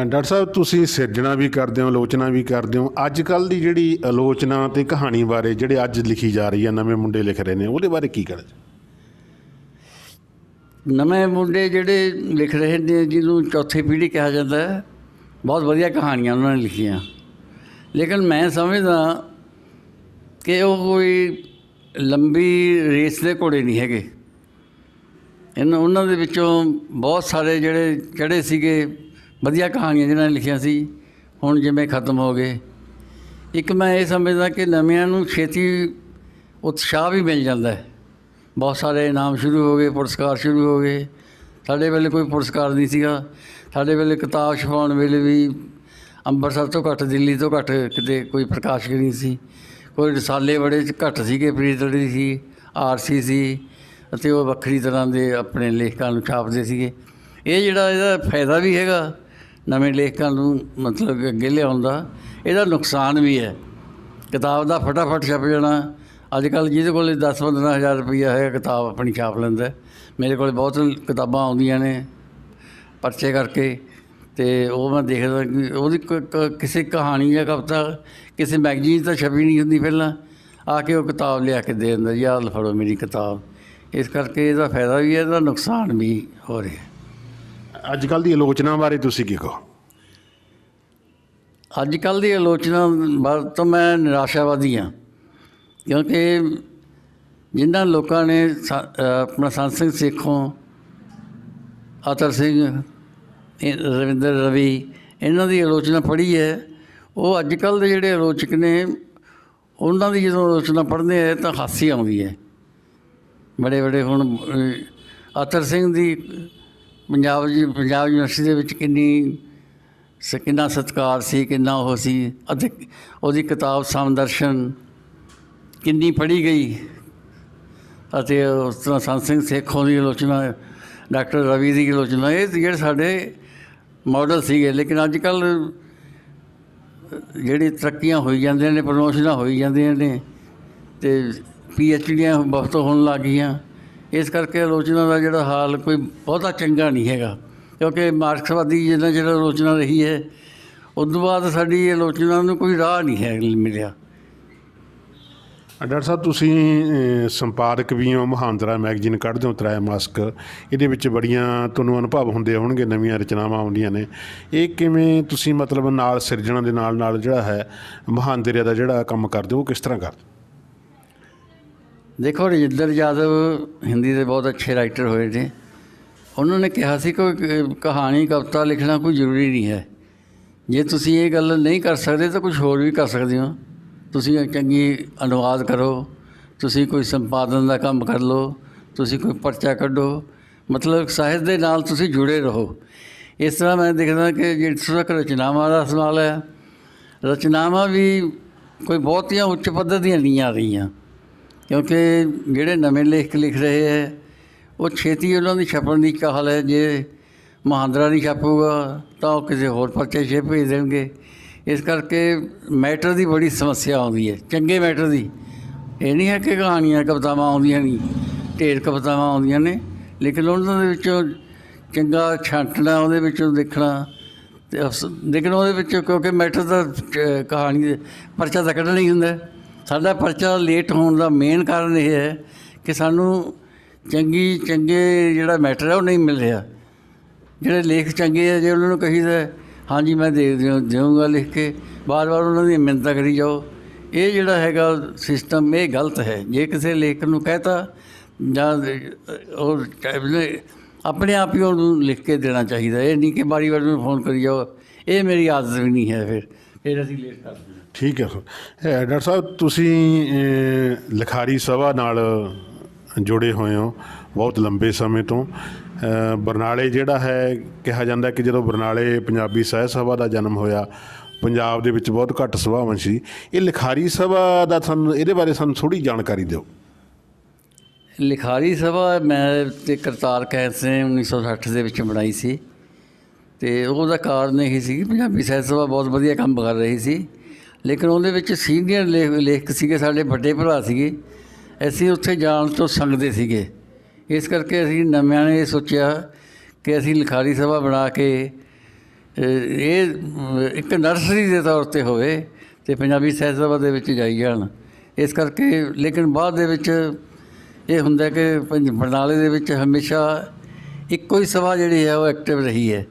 ਡਾਕਟਰ ਸਾਹਿਬ, ਤੁਸੀਂ ਸਿਰਜਣਾ ਵੀ ਕਰਦੇ ਹੋ, ਆਲੋਚਨਾ ਵੀ ਕਰਦੇ ਹੋ। ਅੱਜ ਕੱਲ੍ਹ ਦੀ ਜਿਹੜੀ ਆਲੋਚਨਾ ਅਤੇ ਕਹਾਣੀ ਬਾਰੇ ਜਿਹੜੇ ਅੱਜ ਲਿਖੀ ਜਾ ਰਹੀ ਹੈ, ਨਵੇਂ ਮੁੰਡੇ ਲਿਖ ਰਹੇ ਨੇ, ਉਹਦੇ ਬਾਰੇ ਕੀ ਕਹਿਣਾ? ਨਵੇਂ ਮੁੰਡੇ ਜਿਹੜੇ ਲਿਖ ਰਹੇ ਨੇ, ਜਿਹਨੂੰ ਚੌਥੀ ਪੀੜ੍ਹੀ ਕਿਹਾ ਜਾਂਦਾ ਹੈ, ਬਹੁਤ ਵਧੀਆ ਕਹਾਣੀਆਂ ਉਹਨਾਂ ਨੇ ਲਿਖੀਆਂ, ਲੇਕਿਨ ਮੈਂ ਸਮਝਦਾ ਕਿ ਉਹ ਕੋਈ ਲੰਬੀ ਰੇਸ ਦੇ ਘੋੜੇ ਨਹੀਂ ਹੈਗੇ। ਉਹਨਾਂ ਦੇ ਵਿੱਚੋਂ ਬਹੁਤ ਸਾਰੇ ਜਿਹੜੇ ਚੜ੍ਹੇ ਸੀਗੇ ਵਧੀਆ ਕਹਾਣੀਆਂ ਜਿਹਨਾਂ ਨੇ ਲਿਖੀਆਂ ਸੀ, ਹੁਣ ਜਿਵੇਂ ਖਤਮ ਹੋ ਗਏ। ਇੱਕ ਮੈਂ ਇਹ ਸਮਝਦਾ ਕਿ ਨਵਿਆਂ ਨੂੰ ਛੇਤੀ ਉਤਸ਼ਾਹ ਵੀ ਮਿਲ ਜਾਂਦਾ ਹੈ। ਬਹੁਤ ਸਾਰੇ ਇਨਾਮ ਸ਼ੁਰੂ ਹੋ ਗਏ, ਪੁਰਸਕਾਰ ਸ਼ੁਰੂ ਹੋ ਗਏ। ਸਾਡੇ ਵੇਲੇ ਕੋਈ ਪੁਰਸਕਾਰ ਨਹੀਂ ਸੀਗਾ। ਸਾਡੇ ਵੇਲੇ ਕਿਤਾਬ ਛਪਾਉਣ ਵੇਲੇ ਵੀ ਅੰਮ੍ਰਿਤਸਰ ਤੋਂ ਘੱਟ, ਦਿੱਲੀ ਤੋਂ ਘੱਟ ਕਿਤੇ ਕੋਈ ਪ੍ਰਕਾਸ਼ਕ ਨਹੀਂ ਸੀ। ਕੋਈ ਰਸਾਲੇ ਬੜੇ ਘੱਟ ਸੀਗੇ, ਫਰੀਦਕੋਟ ਸੀ, ਆਰਸੀ ਸੀ, ਅਤੇ ਉਹ ਵੱਖਰੀ ਤਰ੍ਹਾਂ ਦੇ ਆਪਣੇ ਲੇਖਕਾਂ ਨੂੰ ਛਾਪਦੇ ਸੀਗੇ। ਇਹ ਜਿਹੜਾ ਇਹਦਾ ਫਾਇਦਾ ਵੀ ਹੈਗਾ ਨਵੇਂ ਲੇਖਕਾਂ ਨੂੰ ਮਤਲਬ ਅੱਗੇ ਲਿਆਉਣ ਦਾ, ਇਹਦਾ ਨੁਕਸਾਨ ਵੀ ਹੈ। ਕਿਤਾਬ ਦਾ ਫਟਾਫਟ ਛਪ ਜਾਣਾ। ਅੱਜ ਕੱਲ੍ਹ ਜਿਹਦੇ ਕੋਲ 10-15 ਹਜ਼ਾਰ ਰੁਪਈਆ ਹੈ, ਕਿਤਾਬ ਆਪਣੀ ਛਾਪ ਲੈਂਦਾ। ਮੇਰੇ ਕੋਲ ਬਹੁਤ ਕਿਤਾਬਾਂ ਆਉਂਦੀਆਂ ਨੇ ਪਰਚੇ ਕਰਕੇ, ਅਤੇ ਉਹ ਮੈਂ ਦੇਖਦਾ ਕਿ ਉਹਦੀ ਕਿਸੇ ਕਹਾਣੀ ਜਾਂ ਕਵਿਤਾ ਕਿਸੇ ਮੈਗਜ਼ੀਨ ਤਾਂ ਛਪੀ ਨਹੀਂ ਹੁੰਦੀ, ਪਹਿਲਾਂ ਆ ਕੇ ਉਹ ਕਿਤਾਬ ਲਿਆ ਕੇ ਦੇ ਦਿੰਦਾ, ਜੀ ਆਹ ਫੜੋ ਮੇਰੀ ਕਿਤਾਬ। ਇਸ ਕਰਕੇ ਇਹਦਾ ਫਾਇਦਾ ਵੀ ਹੈ, ਇਹਦਾ ਨੁਕਸਾਨ ਵੀ ਹੋ ਰਿਹਾ। ਅੱਜ ਕੱਲ੍ਹ ਦੀ ਆਲੋਚਨਾ ਬਾਰੇ ਤੁਸੀਂ ਕੀ ਕਹੋ? ਅੱਜ ਕੱਲ੍ਹ ਦੀ ਆਲੋਚਨਾ ਬਾਰੇ ਤਾਂ ਮੈਂ ਨਿਰਾਸ਼ਾਵਾਦੀ ਹਾਂ, ਕਿਉਂਕਿ ਜਿਨ੍ਹਾਂ ਲੋਕਾਂ ਨੇ ਆਪਣਾ ਸੰਤ ਸਿੰਘ ਸੇਖੋਂ, ਅਤਰ ਸਿੰਘ, ਰਵਿੰਦਰ ਰਵੀ, ਇਹਨਾਂ ਦੀ ਆਲੋਚਨਾ ਪੜ੍ਹੀ ਹੈ, ਉਹ ਅੱਜ ਕੱਲ੍ਹ ਦੇ ਜਿਹੜੇ ਆਲੋਚਕ ਨੇ ਉਹਨਾਂ ਦੀ ਜਦੋਂ ਆਲੋਚਨਾ ਪੜ੍ਹਦੇ ਹੈ ਤਾਂ ਹਾਸੀ ਆਉਂਦੀ ਹੈ। ਬੜੇ ਬੜੇ ਹੁਣ ਅਤਰ ਸਿੰਘ ਦੀ ਪੰਜਾਬ ਯੂਨੀਵਰਸਿਟੀ ਦੇ ਵਿੱਚ ਕਿੰਨਾ ਸਤਿਕਾਰ ਸੀ, ਕਿੰਨਾ ਉਹ ਸੀ, ਅਤੇ ਉਹਦੀ ਕਿਤਾਬ ਸਮਦਰਸ਼ਨ ਕਿੰਨੀ ਪੜ੍ਹੀ ਗਈ। ਅਤੇ ਉਸ ਤਰ੍ਹਾਂ ਸੰਤ ਸਿੰਘ ਸੇਖੋਂ ਦੀ ਆਲੋਚਨਾ, ਡਾਕਟਰ ਰਵੀ ਦੀ ਆਲੋਚਨਾ, ਇਹ ਜਿਹੜੇ ਸਾਡੇ ਮਾਡਲ ਸੀਗੇ। ਲੇਕਿਨ ਅੱਜ ਕੱਲ੍ਹ ਜਿਹੜੀ ਤਰੱਕੀਆਂ ਹੋਈ ਜਾਂਦੀਆਂ ਨੇ, ਪ੍ਰਮੋਸ਼ਨਾਂ ਹੋਈ ਜਾਂਦੀਆਂ ਨੇ, ਅਤੇ PhDਆਂ ਬਹੁਤ ਹੋਣ ਲੱਗ ਗਈਆਂ। ਇਸ ਕਰਕੇ ਆਲੋਚਨਾ ਦਾ ਜਿਹੜਾ ਹਾਲ ਕੋਈ ਬਹੁਤਾ ਚੰਗਾ ਨਹੀਂ ਹੈਗਾ, ਕਿਉਂਕਿ ਮਾਰਕਸਵਾਦੀ ਜਿੰਨਾ ਜਿਹੜਾ ਆਲੋਚਨਾ ਰਹੀ ਹੈ, ਉਸ ਤੋਂ ਬਾਅਦ ਸਾਡੀ ਆਲੋਚਨਾ ਨੂੰ ਕੋਈ ਰਾਹ ਨਹੀਂ ਹੈ ਮਿਲਿਆ। ਡਾਕਟਰ ਸਾਹਿਬ, ਤੁਸੀਂ ਸੰਪਾਦਕ ਵੀ ਹੋ, ਮਹਾਂਦਰਾ ਮੈਗਜ਼ੀਨ ਕੱਢਦੇ ਹੋ ਤ੍ਰੈਮਾਸਿਕ, ਇਹਦੇ ਵਿੱਚ ਬੜੀਆਂ ਤੁਹਾਨੂੰ ਅਨੁਭਵ ਹੁੰਦੇ ਹੋਣਗੇ, ਨਵੀਆਂ ਰਚਨਾਵਾਂ ਆਉਂਦੀਆਂ ਨੇ। ਇਹ ਕਿਵੇਂ ਤੁਸੀਂ ਮਤਲਬ ਨਾਲ ਸਿਰਜਣਾ ਦੇ ਨਾਲ ਨਾਲ ਜਿਹੜਾ ਹੈ ਮਹਾਂਦਰੇ ਦਾ ਜਿਹੜਾ ਕੰਮ ਕਰਦੇ ਹੋ, ਉਹ ਕਿਸ ਤਰ੍ਹਾਂ ਕਰਦੇ? ਦੇਖੋ, ਰਜਿੰਦਰ ਯਾਦਵ ਹਿੰਦੀ ਦੇ ਬਹੁਤ ਅੱਛੇ ਰਾਈਟਰ ਹੋਏ ਨੇ। ਉਹਨਾਂ ਨੇ ਕਿਹਾ ਸੀ ਕਿ ਕਹਾਣੀ ਕਵਿਤਾ ਲਿਖਣਾ ਕੋਈ ਜ਼ਰੂਰੀ ਨਹੀਂ ਹੈ। ਜੇ ਤੁਸੀਂ ਇਹ ਗੱਲ ਨਹੀਂ ਕਰ ਸਕਦੇ ਤਾਂ ਕੁਛ ਹੋਰ ਵੀ ਕਰ ਸਕਦੇ ਹੋ। ਤੁਸੀਂ ਚੰਗੀ ਅਨੁਵਾਦ ਕਰੋ, ਤੁਸੀਂ ਕੋਈ ਸੰਪਾਦਨ ਦਾ ਕੰਮ ਕਰ ਲਓ, ਤੁਸੀਂ ਕੋਈ ਪਰਚਾ ਕੱਢੋ, ਮਤਲਬ ਸਾਹਿਤ ਦੇ ਨਾਲ ਤੁਸੀਂ ਜੁੜੇ ਰਹੋ। ਇਸ ਤਰ੍ਹਾਂ ਮੈਂ ਦੇਖਦਾ ਕਿ ਜਿੱਥੋਂ ਤੱਕ ਰਚਨਾਵਾਂ ਦਾ ਸਵਾਲ ਹੈ, ਰਚਨਾਵਾਂ ਵੀ ਕੋਈ ਬਹੁਤੀਆਂ ਉੱਚ ਪੱਧਰ ਦੀਆਂ ਨਹੀਂ ਆ ਰਹੀਆਂ, ਕਿਉਂਕਿ ਜਿਹੜੇ ਨਵੇਂ ਲੇਖਕ ਲਿਖ ਰਹੇ ਹੈ ਉਹ ਛੇਤੀ ਉਹਨਾਂ ਦੀ ਛਪਣ ਦੀ ਚਾਹਲ ਹੈ। ਜੇ ਮਹਾਂਦਰਾ ਨਹੀਂ ਛਾਪੂਗਾ ਤਾਂ ਉਹ ਕਿਸੇ ਹੋਰ ਪਰਚੇ 'ਚ ਭੇਜ ਦੇਣਗੇ। ਇਸ ਕਰਕੇ ਮੈਟਰ ਦੀ ਬੜੀ ਸਮੱਸਿਆ ਆਉਂਦੀ ਹੈ, ਚੰਗੇ ਮੈਟਰ ਦੀ। ਇਹ ਨਹੀਂ ਹੈ ਕਿ ਕਹਾਣੀਆਂ ਕਵਿਤਾਵਾਂ ਆਉਂਦੀਆਂ ਨਹੀਂ, ਢੇਰ ਕਵਿਤਾਵਾਂ ਆਉਂਦੀਆਂ ਨੇ, ਲੇਕਿਨ ਉਹਨਾਂ ਦੇ ਵਿੱਚੋਂ ਚੰਗਾ ਛਾਂਟਣਾ, ਉਹਦੇ ਵਿੱਚੋਂ ਦੇਖਣਾ, ਅਤੇ ਲੇਕਿਨ ਉਹਦੇ ਵਿੱਚ ਕਿਉਂਕਿ ਮੈਟਰ ਦਾ ਕਹਾਣੀ ਦੇ ਪਰਚਾ ਤਾਂ ਕੱਢਣਾ ਹੀ ਹੁੰਦਾ। ਸਾਡਾ ਪਰਚਾ ਲੇਟ ਹੋਣ ਦਾ ਮੇਨ ਕਾਰਨ ਇਹ ਹੈ ਕਿ ਸਾਨੂੰ ਚੰਗੇ ਜਿਹੜਾ ਮੈਟਰ ਹੈ ਉਹ ਨਹੀਂ ਮਿਲ ਰਿਹਾ। ਜਿਹੜੇ ਲੇਖ ਚੰਗੇ ਹੈ, ਜੇ ਉਹਨਾਂ ਨੂੰ ਕਹੀਦਾ ਹਾਂਜੀ ਮੈਂ ਦੇਊਂਗਾ ਲਿਖ ਕੇ, ਵਾਰ-ਵਾਰ ਉਹਨਾਂ ਦੀ ਮਿੰਨਤਾਂ ਕਰੀ ਜਾਓ, ਇਹ ਜਿਹੜਾ ਹੈਗਾ ਸਿਸਟਮ ਇਹ ਗਲਤ ਹੈ। ਜੇ ਕਿਸੇ ਲੇਖ ਨੂੰ ਕਹਿਤਾ ਜਾਂ ਉਹ ਆਪਣੇ ਆਪ ਹੀ ਉਹਨੂੰ ਲਿਖ ਕੇ ਦੇਣਾ ਚਾਹੀਦਾ। ਇਹ ਨਹੀਂ ਕਿ ਵਾਰੀ-ਵਾਰੀ ਨੂੰ ਫੋਨ ਕਰੀ ਜਾਓ। ਇਹ ਮੇਰੀ ਆਦਤ ਵੀ ਨਹੀਂ ਹੈ। ਫਿਰ ਅਸੀਂ ਲੇਟ ਕਰਦੇ ਹਾਂ। ਠੀਕ ਹੈ ਡਾਕਟਰ ਸਾਹਿਬ, ਤੁਸੀਂ ਲਿਖਾਰੀ ਸਭਾ ਨਾਲ ਜੁੜੇ ਹੋਏ ਹੋ ਬਹੁਤ ਲੰਬੇ ਸਮੇਂ ਤੋਂ। ਬਰਨਾਲੇ ਜਿਹੜਾ ਹੈ, ਕਿਹਾ ਜਾਂਦਾ ਕਿ ਜਦੋਂ ਬਰਨਾਲੇ ਪੰਜਾਬੀ ਸਾਹਿਤ ਸਭਾ ਦਾ ਜਨਮ ਹੋਇਆ, ਪੰਜਾਬ ਦੇ ਵਿੱਚ ਬਹੁਤ ਘੱਟ ਸਭਾਵਾਂ ਸੀ। ਇਹ ਲਿਖਾਰੀ ਸਭਾ ਦਾ ਸਾਨੂੰ ਇਹਦੇ ਬਾਰੇ ਸਾਨੂੰ ਥੋੜ੍ਹੀ ਜਾਣਕਾਰੀ ਦਿਓ। ਲਿਖਾਰੀ ਸਭਾ ਮੈਂ ਅਤੇ ਕਰਤਾਰ ਕੈਂਥ ਨੇ 1960 ਦੇ ਵਿੱਚ ਬਣਾਈ ਸੀ, ਅਤੇ ਉਹਦਾ ਕਾਰਨ ਇਹ ਸੀ ਕਿ ਪੰਜਾਬੀ ਸਾਹਿਤ ਸਭਾ ਬਹੁਤ ਵਧੀਆ ਕੰਮ ਕਰ ਰਹੀ ਸੀ, ਲੇਕਿਨ ਉਹਦੇ ਵਿੱਚ ਸੀਨੀਅਰ ਲੇਖਕ ਸੀਗੇ, ਸਾਡੇ ਵੱਡੇ ਭਰਾ ਸੀਗੇ, ਅਸੀਂ ਉੱਥੇ ਜਾਣ ਤੋਂ ਸੰਗਦੇ ਸੀਗੇ। ਇਸ ਕਰਕੇ ਅਸੀਂ ਨਵਿਆਂ ਨੇ ਇਹ ਸੋਚਿਆ ਕਿ ਅਸੀਂ ਲਿਖਾਰੀ ਸਭਾ ਬਣਾ ਕੇ ਇਹ ਇੱਕ ਨਰਸਰੀ ਦੇ ਤੌਰ 'ਤੇ ਹੋਵੇ ਅਤੇ ਪੰਜਾਬੀ ਸਾਹਿਤ ਸਭਾ ਦੇ ਵਿੱਚ ਜਾਈ ਜਾਣ। ਇਸ ਕਰਕੇ ਲੇਕਿਨ ਬਾਅਦ ਦੇ ਵਿੱਚ ਇਹ ਹੁੰਦਾ ਕਿ ਬਰਨਾਲੇ ਦੇ ਵਿੱਚ ਹਮੇਸ਼ਾ ਇੱਕੋ ਹੀ ਸਭਾ ਜਿਹੜੀ ਹੈ ਉਹ ਐਕਟਿਵ ਰਹੀ ਹੈ।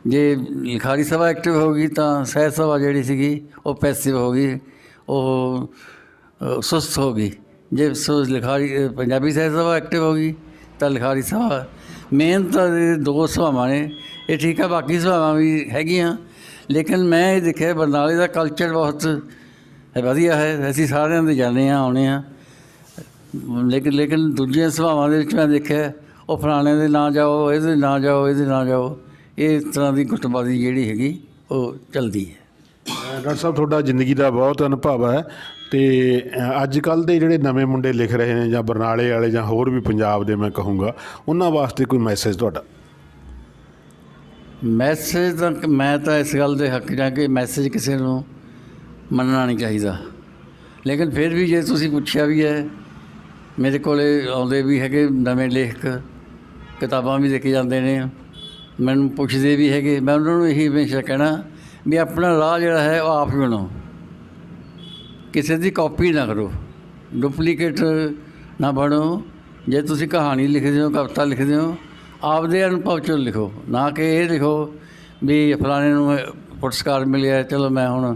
ਜੇ ਲਿਖਾਰੀ ਸਭਾ ਐਕਟਿਵ ਹੋ ਗਈ ਤਾਂ ਸਾਹਿਤ ਸਭਾ ਜਿਹੜੀ ਸੀਗੀ ਉਹ ਪੈਸਿਵ ਹੋ ਗਈ, ਉਹ ਸੁਸਤ ਹੋ ਗਈ। ਜੇ ਲਿਖਾਰੀ ਪੰਜਾਬੀ ਸਾਹਿਤ ਸਭਾ ਐਕਟਿਵ ਹੋ ਗਈ ਤਾਂ ਲਿਖਾਰੀ ਸਭਾ, ਮੇਨ ਤਾਂ ਦੋ ਸਭਾਵਾਂ ਨੇ। ਇਹ ਠੀਕ ਹੈ, ਬਾਕੀ ਸਭਾਵਾਂ ਵੀ ਹੈਗੀਆਂ, ਲੇਕਿਨ ਮੈਂ ਇਹ ਦੇਖਿਆ ਬਰਨਾਲੇ ਦਾ ਕਲਚਰ ਬਹੁਤ ਵਧੀਆ ਹੈ। ਅਸੀਂ ਸਾਰਿਆਂ ਦੇ ਜਾਂਦੇ ਹਾਂ, ਆਉਂਦੇ ਹਾਂ, ਲੇਕਿਨ ਦੂਜੀਆਂ ਸਭਾਵਾਂ ਦੇ ਵਿੱਚ ਮੈਂ ਦੇਖਿਆ ਉਹ ਫਲਾਣੇ ਦੇ ਨਾ ਜਾਓ, ਇਹਦੇ ਨਾ ਜਾਓ, ਇਹਦੇ ਨਾ ਜਾਓ, ਇਸ ਤਰ੍ਹਾਂ ਦੀ ਗੁੱਟਬਾਜ਼ੀ ਜਿਹੜੀ ਹੈਗੀ ਉਹ ਚੱਲਦੀ ਹੈ। ਡਾਕਟਰ ਸਾਹਿਬ ਤੁਹਾਡਾ ਜ਼ਿੰਦਗੀ ਦਾ ਬਹੁਤ ਅਨੁਭਵ ਹੈ ਅਤੇ ਅੱਜ ਕੱਲ੍ਹ ਦੇ ਜਿਹੜੇ ਨਵੇਂ ਮੁੰਡੇ ਲਿਖ ਰਹੇ ਨੇ ਜਾਂ ਬਰਨਾਲੇ ਵਾਲੇ ਜਾਂ ਹੋਰ ਵੀ ਪੰਜਾਬ ਦੇ ਮੈਂ ਕਹੂੰਗਾ, ਉਹਨਾਂ ਵਾਸਤੇ ਕੋਈ ਮੈਸੇਜ ਤੁਹਾਡਾ? ਮੈਸੇਜ ਤਾਂ ਮੈਂ ਤਾਂ ਇਸ ਗੱਲ ਦੇ ਹੱਕ 'ਚ ਹਾਂ ਕਿ ਮੈਸੇਜ ਕਿਸੇ ਨੂੰ ਮੰਨਣਾ ਨਹੀਂ ਚਾਹੀਦਾ, ਲੇਕਿਨ ਫਿਰ ਵੀ ਜੇ ਤੁਸੀਂ ਪੁੱਛਿਆ ਵੀ ਹੈ, ਮੇਰੇ ਕੋਲ ਆਉਂਦੇ ਵੀ ਹੈਗੇ ਨਵੇਂ ਲੇਖਕ, ਕਿਤਾਬਾਂ ਵੀ ਲਿਖ ਜਾਂਦੇ ਨੇ, ਮੈਨੂੰ ਪੁੱਛਦੇ ਵੀ ਹੈਗੇ, ਮੈਂ ਉਹਨਾਂ ਨੂੰ ਇਹੀ ਹਮੇਸ਼ਾ ਕਹਿਣਾ ਵੀ ਆਪਣਾ ਰਾਹ ਜਿਹੜਾ ਹੈ ਉਹ ਆਪ ਹੀ ਬਣਾਓ, ਕਿਸੇ ਦੀ ਕਾਪੀ ਨਾ ਕਰੋ, ਡੁਪਲੀਕੇਟ ਨਾ ਬਣੋ। ਜੇ ਤੁਸੀਂ ਕਹਾਣੀ ਲਿਖਦੇ ਹੋ, ਕਵਿਤਾ ਲਿਖਦੇ ਹੋ, ਆਪਦੇ ਅਨੁਭਵ 'ਚੋਂ ਲਿਖੋ, ਨਾ ਕਿ ਇਹ ਲਿਖੋ ਵੀ ਫਲਾਣੇ ਨੂੰ ਪੁਰਸਕਾਰ ਮਿਲਿਆ, ਚਲੋ ਮੈਂ ਹੁਣ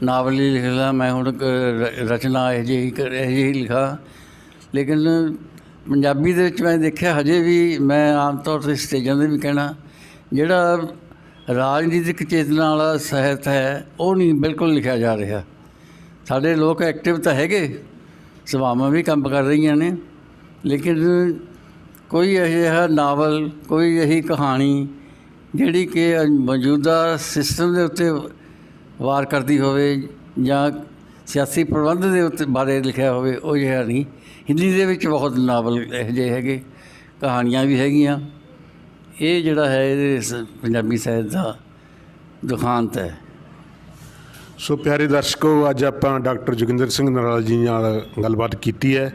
ਨਾਵਲ ਹੀ ਲਿਖ ਲਾਂ, ਮੈਂ ਹੁਣ ਰਚਨਾ ਇਹੋ ਜਿਹੀ ਲਿਖਾਂ। ਲੇਕਿਨ ਪੰਜਾਬੀ ਦੇ ਵਿੱਚ ਮੈਂ ਦੇਖਿਆ ਹਜੇ ਵੀ, ਮੈਂ ਆਮ ਤੌਰ 'ਤੇ ਸਟੇਜਾਂ 'ਤੇ ਵੀ ਕਹਿਣਾ, ਜਿਹੜਾ ਰਾਜਨੀਤਿਕ ਚੇਤਨਾ ਵਾਲਾ ਸਾਹਿਤ ਹੈ ਉਹ ਨਹੀਂ ਬਿਲਕੁਲ ਲਿਖਿਆ ਜਾ ਰਿਹਾ। ਸਾਡੇ ਲੋਕ ਐਕਟਿਵ ਤਾਂ ਹੈਗੇ, ਸਭਾਵਾਂ ਵੀ ਕੰਮ ਕਰ ਰਹੀਆਂ ਨੇ, ਲੇਕਿਨ ਕੋਈ ਅਜਿਹਾ ਨਾਵਲ, ਕੋਈ ਅਜਿਹੀ ਕਹਾਣੀ ਜਿਹੜੀ ਕਿ ਮੌਜੂਦਾ ਸਿਸਟਮ ਦੇ ਉੱਤੇ ਵਾਰ ਕਰਦੀ ਹੋਵੇ ਜਾਂ ਸਿਆਸੀ ਪ੍ਰਬੰਧ ਦੇ ਉੱਤੇ ਬਾਰੇ ਲਿਖਿਆ ਹੋਵੇ, ਉਹ ਜਿਹਾ ਨਹੀਂ। ਹਿੰਦੀ ਦੇ ਵਿੱਚ ਬਹੁਤ ਨਾਵਲ ਇਹੋ ਜਿਹੇ ਹੈਗੇ, ਕਹਾਣੀਆਂ ਵੀ ਹੈਗੀਆਂ। ਇਹ ਜਿਹੜਾ ਹੈ ਇਹ ਪੰਜਾਬੀ ਸਾਹਿਤ ਦਾ ਦੁਖਾਂਤ ਹੈ। ਸੋ ਪਿਆਰੇ ਦਰਸ਼ਕੋ, ਅੱਜ ਆਪਾਂ ਡਾਕਟਰ ਜੋਗਿੰਦਰ ਸਿੰਘ ਨਰਾਲਾ ਜੀ ਨਾਲ ਗੱਲਬਾਤ ਕੀਤੀ ਹੈ।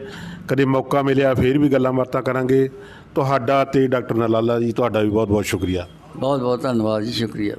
ਕਦੇ ਮੌਕਾ ਮਿਲਿਆ ਫਿਰ ਵੀ ਗੱਲਾਂ ਬਾਤਾਂ ਕਰਾਂਗੇ। ਤੁਹਾਡਾ ਅਤੇ ਡਾਕਟਰ ਨਰਾਲਾ ਜੀ, ਤੁਹਾਡਾ ਵੀ ਬਹੁਤ ਬਹੁਤ ਸ਼ੁਕਰੀਆ। ਬਹੁਤ ਬਹੁਤ ਧੰਨਵਾਦ ਜੀ, ਸ਼ੁਕਰੀਆ।